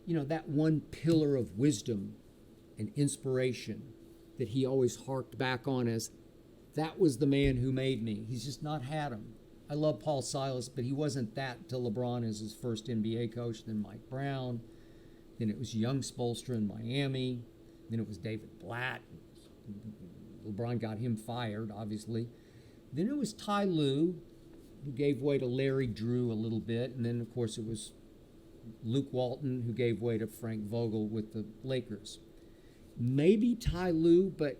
that one pillar of wisdom and inspiration that he always harked back on as, that was the man who made me. He's just not had him. I love Paul Silas, but he wasn't that till LeBron as his first NBA coach, then Mike Brown, then it was Young Spoelstra in Miami, then it was David Blatt. LeBron got him fired, obviously. Then it was Ty Lue, who gave way to Larry Drew a little bit. And then, of course, it was Luke Walton, who gave way to Frank Vogel with the Lakers. Maybe Ty Lue, but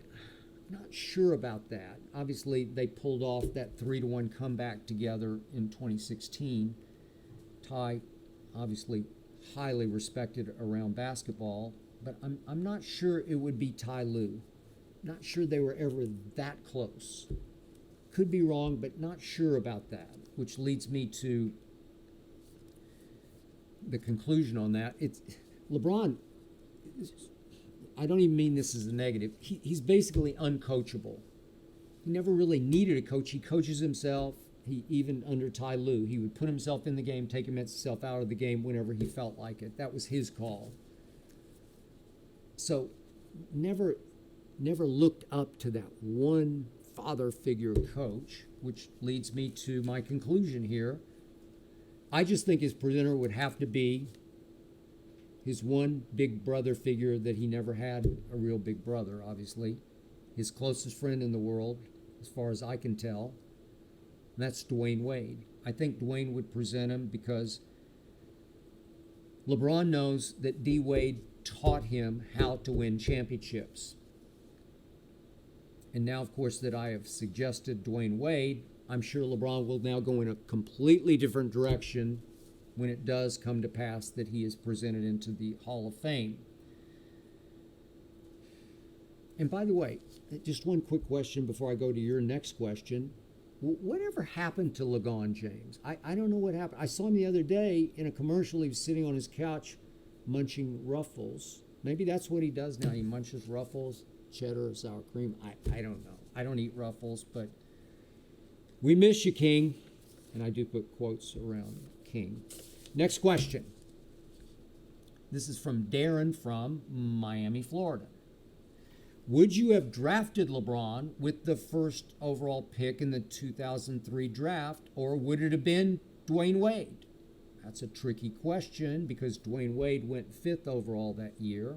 I'm not sure about that. Obviously, they pulled off that 3 to 1 comeback together in 2016. Ty, obviously, highly respected around basketball. But I'm not sure it would be Ty Lue. Not sure they were ever that close. Could be wrong, but not sure about that, which leads me to the conclusion on that. It's LeBron, I don't even mean this as a negative. He's basically uncoachable. He never really needed a coach. He coaches himself. He even under Ty Lue, he would put himself in the game, take himself out of the game whenever he felt like it. That was his call. So never looked up to that one father figure coach, which leads me to my conclusion here. I just think his presenter would have to be his one big brother figure that he never had a real big brother, obviously. His closest friend in the world, as far as I can tell. And that's Dwayne Wade. I think Dwayne would present him because LeBron knows that D. Wade taught him how to win championships. And now, of course, that I have suggested Dwayne Wade, I'm sure LeBron will now go in a completely different direction when it does come to pass that he is presented into the Hall of Fame. And by the way, just one quick question before I go to your next question. Whatever happened to LeBron James? I don't know what happened. I saw him the other day in a commercial. He was sitting on his couch munching Ruffles. Maybe that's what he does now. He munches Ruffles. Cheddar or sour cream. I don't know. I don't eat Ruffles, but we miss you, King. And I do put quotes around King. Next question. This is from Darren from Miami, Florida. Would you have drafted LeBron with the first overall pick in the 2003 draft, or would it have been Dwayne Wade? That's a tricky question because Dwayne Wade went 5th overall that year.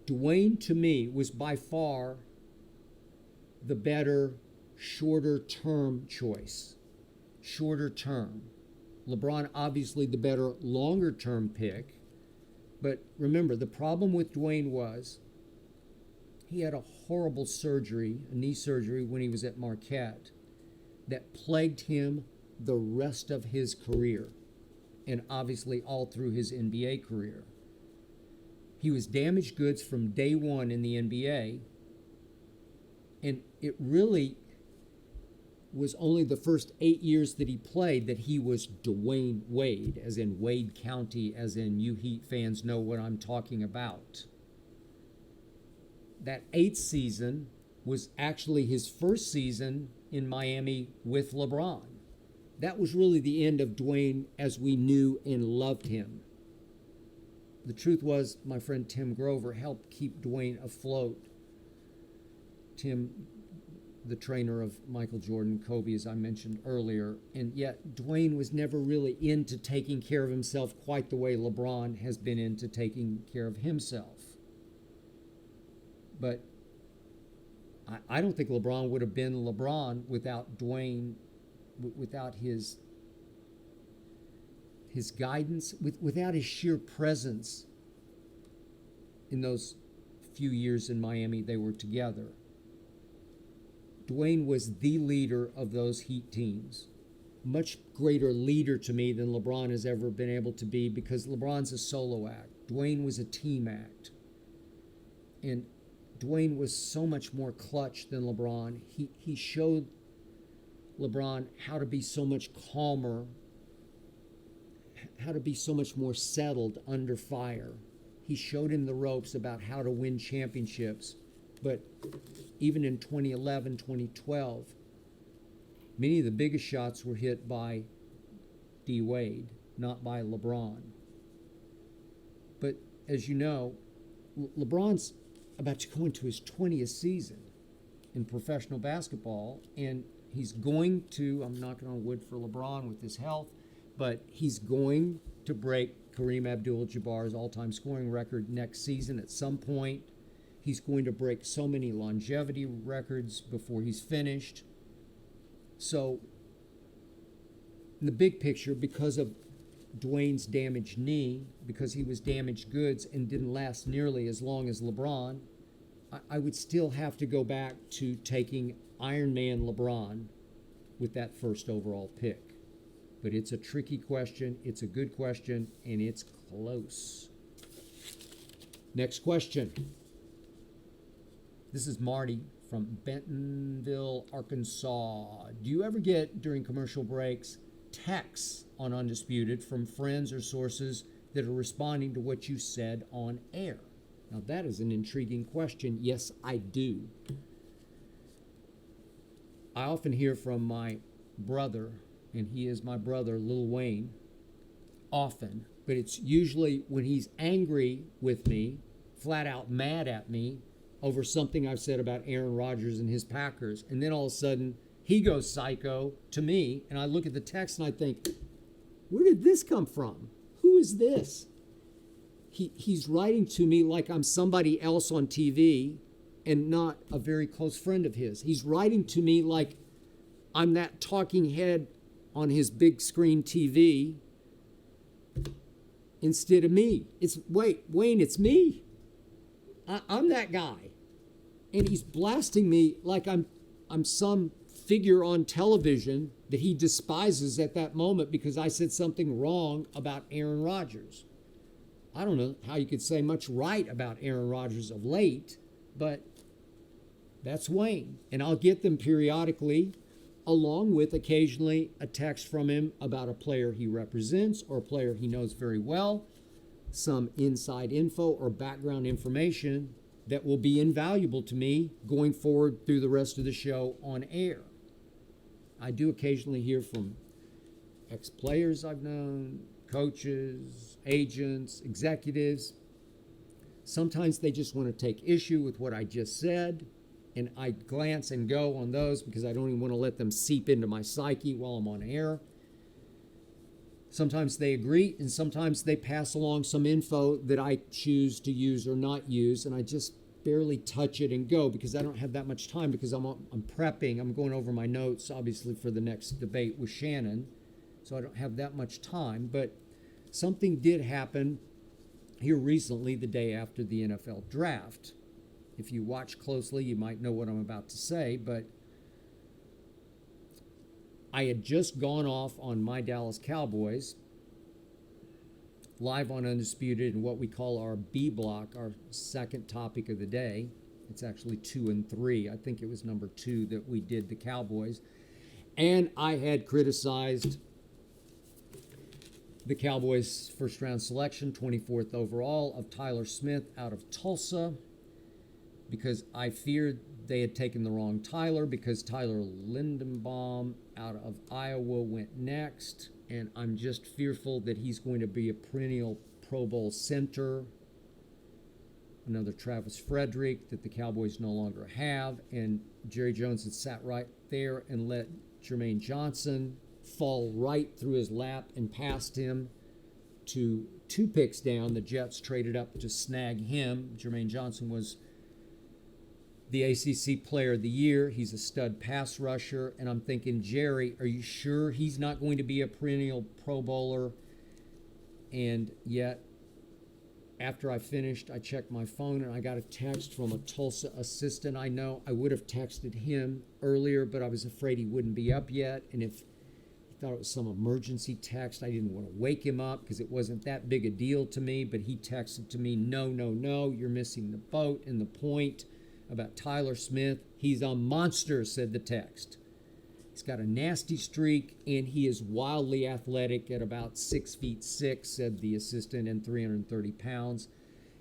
Dwayne, to me, was by far the better, shorter-term choice. Shorter term. LeBron, obviously, the better, longer-term pick. But remember, the problem with Dwayne was he had a horrible surgery, a knee surgery, when he was at Marquette that plagued him the rest of his career, and obviously all through his NBA career. He was damaged goods from day one in the NBA, and it really was only the first 8 years that he played that he was Dwayne Wade, as in Wade County, as in you Heat fans know what I'm talking about. That 8th season was actually his first season in Miami with LeBron. That was really the end of Dwayne as we knew and loved him. The truth was, my friend Tim Grover helped keep Dwayne afloat Tim, the trainer of Michael Jordan, Kobe, as I mentioned earlier, and yet Dwayne was never really into taking care of himself quite the way LeBron has been into taking care of himself. But I don't think LeBron would have been LeBron without Dwayne, without his guidance, without his sheer presence in those few years in Miami they were together. Dwayne was the leader of those Heat teams. Much greater leader to me than LeBron has ever been able to be, because LeBron's a solo act. Dwayne was a team act. And Dwayne was so much more clutch than LeBron. He showed LeBron how to be so much calmer, how to be so much more settled under fire. He showed him the ropes about how to win championships. But even in 2011, 2012, many of the biggest shots were hit by D. Wade, not by LeBron. But as you know, LeBron's about to go into his 20th season in professional basketball, and he's going to, I'm knocking on wood for LeBron with his health, but he's going to break Kareem Abdul-Jabbar's all-time scoring record next season at some point. He's going to break so many longevity records before he's finished. So, in the big picture, because of Dwayne's damaged knee, because he was damaged goods and didn't last nearly as long as LeBron, I would still have to go back to taking Iron Man LeBron with that first overall pick. But it's a tricky question, it's a good question, and it's close. Next question. This is Marty from Bentonville, Arkansas. Do you ever get, during commercial breaks, texts on Undisputed from friends or sources that are responding to what you said on air? Now, that is an intriguing question. Yes, I do. I often hear from my brother, and he is my brother, Lil Wayne, often. But it's usually when he's angry with me, flat out mad at me, over something I've said about Aaron Rodgers and his Packers. And then all of a sudden, he goes psycho to me, and I look at the text and I think, where did this come from? Who is this? He's writing to me like I'm somebody else on TV and not a very close friend of his. He's writing to me like I'm that talking head on his big screen TV instead of me. Wayne, it's me. I'm that guy. And he's blasting me like I'm some figure on television that he despises at that moment because I said something wrong about Aaron Rodgers. I don't know how you could say much right about Aaron Rodgers of late, but that's Wayne. And I'll get them periodically, along with occasionally a text from him about a player he represents or a player he knows very well, some inside info or background information that will be invaluable to me going forward through the rest of the show on air. I do occasionally hear from ex-players I've known, coaches, agents, executives. Sometimes they just want to take issue with what I just said, and I glance and go on those because I don't even want to let them seep into my psyche while I'm on air. Sometimes they agree, and sometimes they pass along some info that I choose to use or not use, and I just barely touch it and go because I don't have that much time because I'm prepping. I'm going over my notes, obviously, for the next debate with Shannon, so I don't have that much time. But something did happen here recently, the day after the NFL draft. If you watch closely, you might know what I'm about to say, but I had just gone off on my Dallas Cowboys, live on Undisputed, in what we call our B block, our second topic of the day. It's actually 2 and 3. I think it was number 2 that we did the Cowboys. And I had criticized the Cowboys' first-round selection, 24th overall, of Tyler Smith out of Tulsa, because I feared they had taken the wrong Tyler, because Tyler Lindenbaum out of Iowa went next, and I'm just fearful that he's going to be a perennial Pro Bowl center. another Travis Frederick that the Cowboys no longer have, and Jerry Jones had sat right there and let Jermaine Johnson fall right through his lap and passed him to 2 picks down. The Jets traded up to snag him. Jermaine Johnson was the ACC Player of the Year. He's a stud pass rusher, and I'm thinking, Jerry, are you sure he's not going to be a perennial Pro Bowler? And yet, after I finished, I checked my phone and I got a text from a Tulsa assistant. I know I would have texted him earlier, but I was afraid he wouldn't be up yet. And if he thought it was some emergency text, I didn't want to wake him up because it wasn't that big a deal to me. But he texted to me, no, you're missing the boat. And the point about Tyler Smith, he's a monster, said the text. He's got a nasty streak, and he is wildly athletic at about 6'6", said the assistant, and 330 pounds.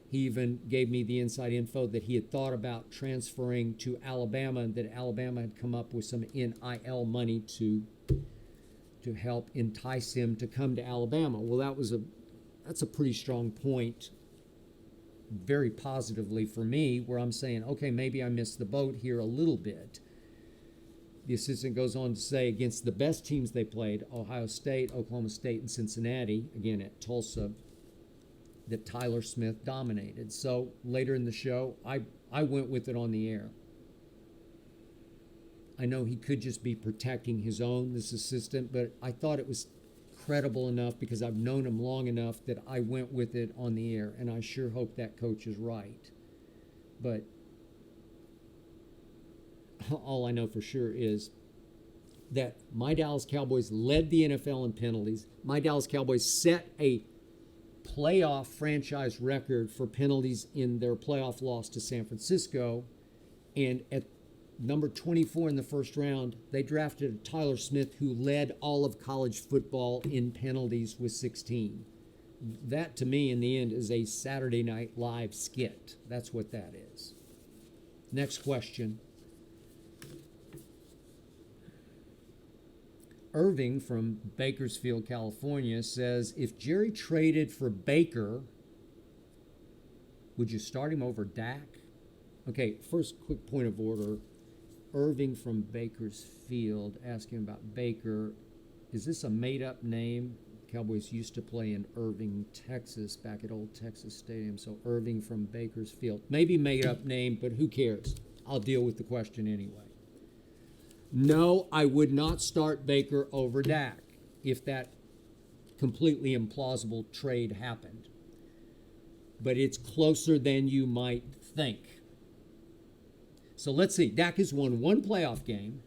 He even gave me the inside info that he had thought about transferring to Alabama, and that Alabama had come up with some NIL money to help entice him to come to Alabama. Well, that's a pretty strong point, very positively for me, where I'm saying, okay, maybe I missed the boat here a little bit. The assistant goes on to say, against the best teams they played, Ohio State, Oklahoma State, and Cincinnati, again at Tulsa, that Tyler Smith dominated. So later in the show, I went with it on the air. I know he could just be protecting his own, this assistant, but I thought it was credible enough because I've known him long enough that I went with it on the air, and I sure hope that coach is right. But all I know for sure is that my Dallas Cowboys led the NFL in penalties. My Dallas Cowboys set a playoff franchise record for penalties in their playoff loss to San Francisco. And at number 24 in the first round, they drafted Tyler Smith, who led all of college football in penalties with 16. That, to me, in the end, is a Saturday Night Live skit. That's what that is. Next question. Irving from Bakersfield, California says, if Jerry traded for Baker, would you start him over Dak? Okay, first quick point of order. Irving from Bakersfield asking about Baker. Is this a made-up name? Cowboys used to play in Irving, Texas, back at Old Texas Stadium. So Irving from Bakersfield. Maybe made-up name, but who cares? I'll deal with the question anyway. No, I would not start Baker over Dak if that completely implausible trade happened. But it's closer than you might think. So let's see. Dak has won one playoff game.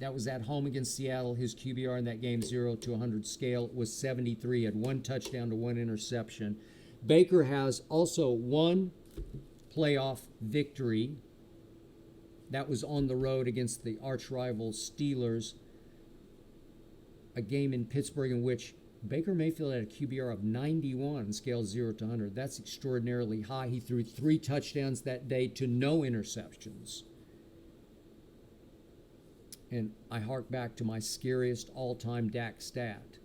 That was at home against Seattle. His QBR in that game, 0 to 100 scale, was 73. Had 1 touchdown to 1 interception. Baker has also one playoff victory. That was on the road against the arch rival Steelers, a game in Pittsburgh in which Baker Mayfield had a QBR of 91, scale 0 to 100. That's extraordinarily high. He threw 3 touchdowns that day to no interceptions. And I hark back to my scariest all-time Dak stat.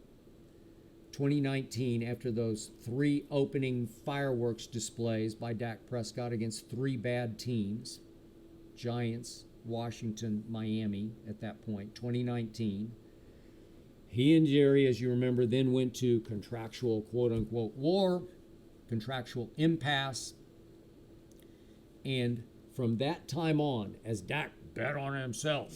2019, after those 3 opening fireworks displays by Dak Prescott against 3 bad teams, Giants, Washington, Miami at that point, 2019. He and Jerry, as you remember, then went to contractual quote-unquote war, contractual impasse. And from that time on, as Dak bet on himself,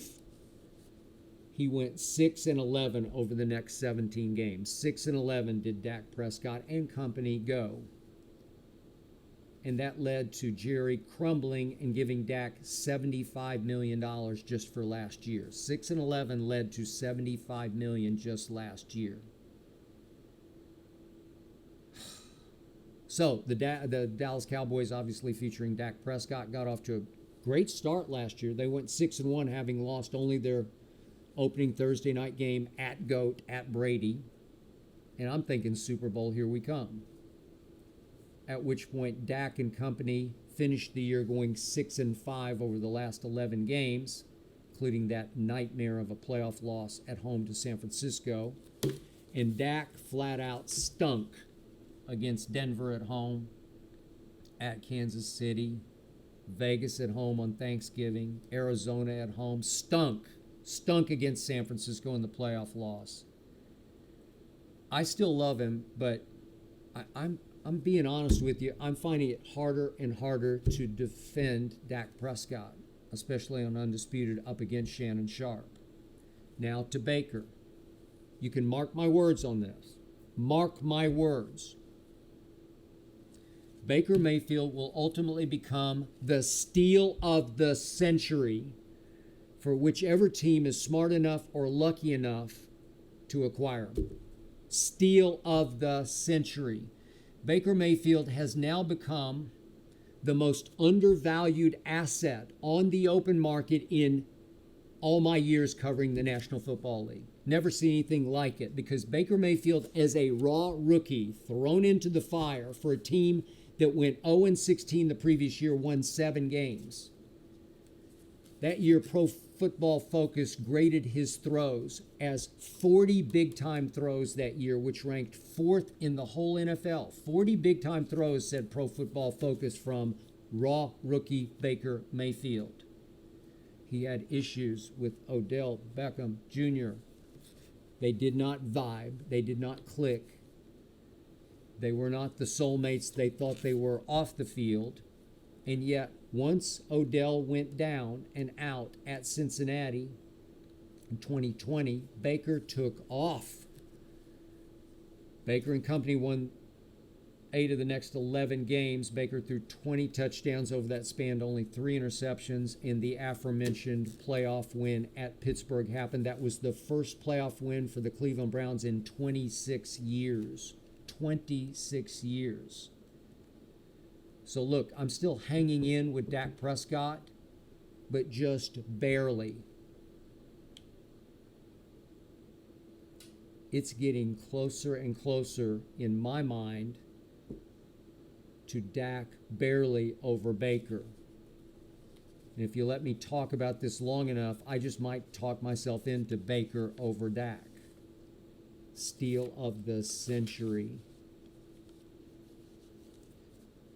he went 6-11 over the next 17 games. 6-11 did Dak Prescott and company go. And that led to Jerry crumbling and giving Dak $75 million just for last year. 6-11 led to $75 million just last year. So the Dallas Cowboys, obviously featuring Dak Prescott, got off to a great start last year. They went 6-1, having lost only their opening Thursday night game at GOAT, at Brady. And I'm thinking Super Bowl, here we come. At which point Dak and company finished the year going 6-5 over the last 11 games, including that nightmare of a playoff loss at home to San Francisco. And Dak flat out stunk against Denver at home at Kansas City, Vegas at home on Thanksgiving, Arizona at home. Stunk against San Francisco in the playoff loss. I still love him, but I'm being honest with you. I'm finding it harder and harder to defend Dak Prescott, especially on Undisputed up against Shannon Sharp. Now to Baker. You can mark my words on this. Mark my words. Baker Mayfield will ultimately become the steal of the century for whichever team is smart enough or lucky enough to acquire him. Steal of the century. Baker Mayfield has now become the most undervalued asset on the open market in all my years covering the National Football League. Never seen anything like it, because Baker Mayfield, as a raw rookie thrown into the fire for a team that went 0-16 the previous year, won 7 games. That year, Pro Football Focus graded his throws as 40 big-time throws that year, which ranked 4th in the whole NFL. 40 big-time throws, said Pro Football Focus, from raw rookie Baker Mayfield. He had issues with Odell Beckham Jr. They did not vibe. They did not click. They were not the soulmates they thought they were off the field. And yet, once Odell went down and out at Cincinnati in 2020, Baker took off. Baker and company won 8 of the next 11 games. Baker threw 20 touchdowns over that span, only 3 interceptions, and the aforementioned playoff win at Pittsburgh happened. That was the first playoff win for the Cleveland Browns in 26 years. 26 years. So look, I'm still hanging in with Dak Prescott, but just barely. It's getting closer and closer in my mind to Dak barely over Baker. And if you let me talk about this long enough, I just might talk myself into Baker over Dak. Steal of the century.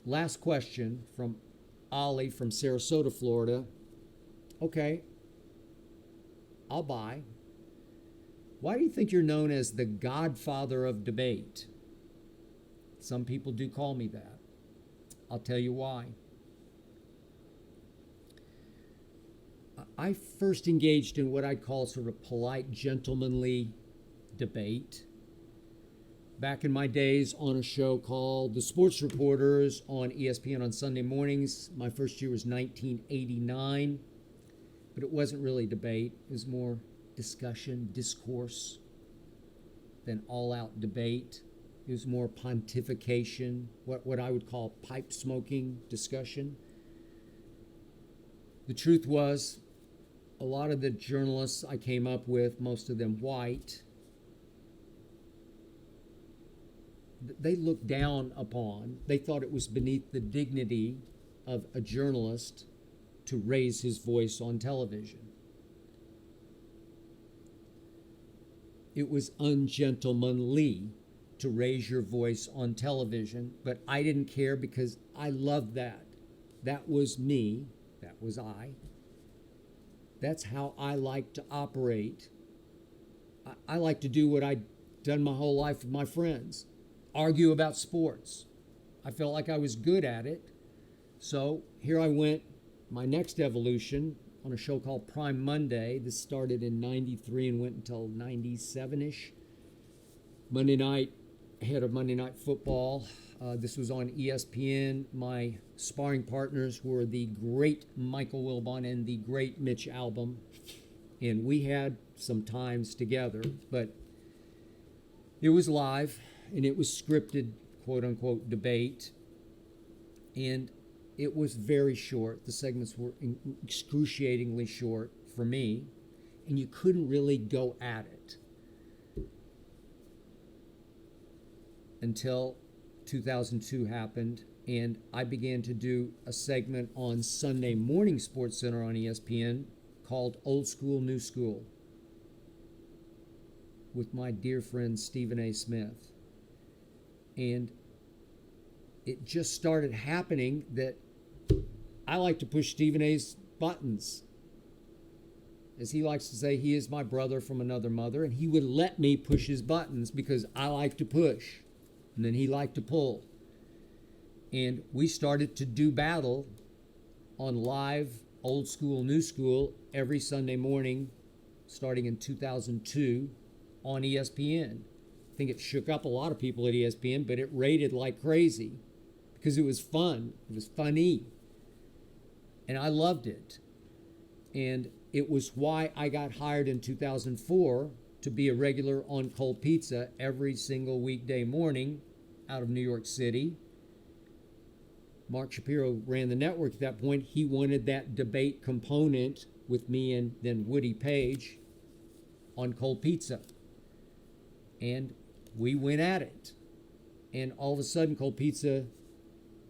Last question from Ollie from Sarasota, Florida. Okay, I'll buy. Why do you think you're known as the godfather of debate? Some people do call me that. I'll tell you why. I first engaged in what I'd call sort of polite, gentlemanly debate back in my days on a show called The Sports Reporters on ESPN on Sunday mornings. My first year was 1989, but it wasn't really debate. It was more discussion, discourse than all-out debate. It was more pontification, what I would call pipe smoking discussion. The truth was, a lot of the journalists I came up with, most of them white, they looked down upon, they thought it was beneath the dignity of a journalist to raise his voice on television. It was ungentlemanly to raise your voice on television, but I didn't care because I loved that. That was me. That was I. That's how I like to operate. I like to do what I've done my whole life with my friends. Argue about sports. I felt like I was good at it. So here I went, my next evolution on a show called Prime Monday. This started in 93 and went until 97-ish. Monday night, head of Monday Night Football. This was on ESPN. My sparring partners were the great Michael Wilbon and the great Mitch Albom. And we had some times together, but it was live and it was scripted, quote unquote, debate. And it was very short. The segments were excruciatingly short for me, and you couldn't really go at it until 2002 happened, and I began to do a segment on Sunday morning Sports Center on ESPN called Old School, New School with my dear friend Stephen A. Smith. And it just started happening that I like to push Stephen A's buttons. As he likes to say, he is my brother from another mother, and he would let me push his buttons because I like to push, and then he liked to pull. And we started to do battle on live, old school, new school, every Sunday morning, starting in 2002 on ESPN. I think it shook up a lot of people at ESPN, but it rated like crazy because it was fun. It was funny. And I loved it. And it was why I got hired in 2004 to be a regular on Cold Pizza every single weekday morning out of New York City. Mark Shapiro ran the network at that point. He wanted that debate component with me and then Woody Page on Cold Pizza. And we went at it. And all of a sudden, Cold Pizza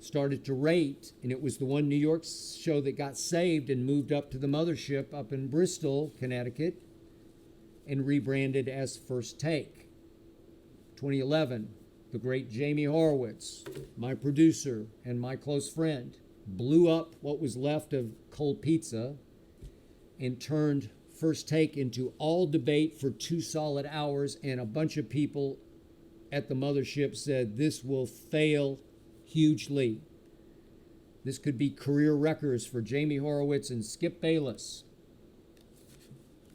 started to rate, and it was the one New York show that got saved and moved up to the mothership up in Bristol, Connecticut, and rebranded as First Take. 2011, the great Jamie Horowitz, my producer and my close friend, blew up what was left of Cold Pizza and turned First Take into all debate for 2 solid hours, and a bunch of people at the mothership said this will fail hugely. This could be career records for Jamie Horowitz and Skip Bayless.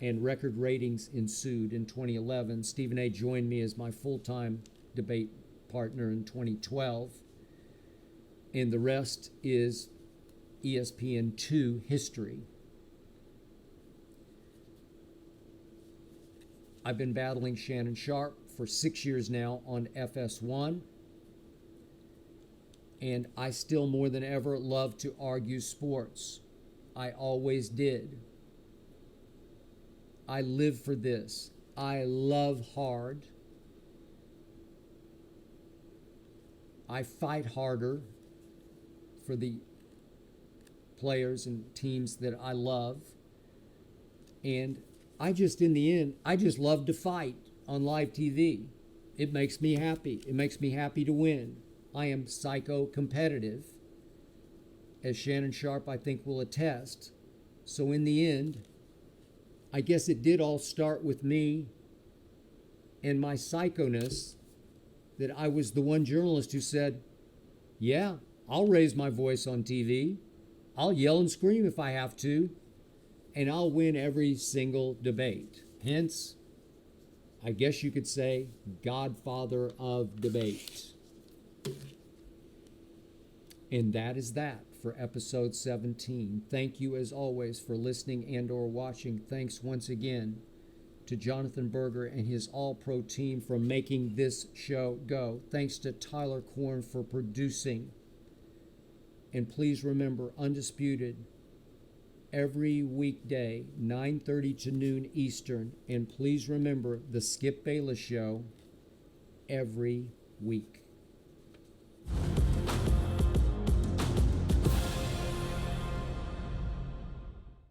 And record ratings ensued in 2011. Stephen A. joined me as my full-time debate partner in 2012. And the rest is ESPN2 history. I've been battling Shannon Sharpe for 6 years now on FS1. And I still more than ever love to argue sports. I always did. I live for this. I love hard. I fight harder for the players and teams that I love. And I just, in the end, I just love to fight on live TV. It makes me happy. It makes me happy to win. I am psycho-competitive, as Shannon Sharpe, I think, will attest. So in the end, I guess it did all start with me and my psychoness, that I was the one journalist who said, yeah, I'll raise my voice on TV. I'll yell and scream if I have to, and I'll win every single debate. Hence, I guess you could say, godfather of debate. And that is that for episode 17. Thank you as always for listening and or watching. Thanks once again to Jonathan Berger and his all-pro team for making this show go. Thanks to Tyler Korn for producing. And please remember, Undisputed, every weekday, 9:30 to noon Eastern. And please remember, the Skip Bayless Show, every week.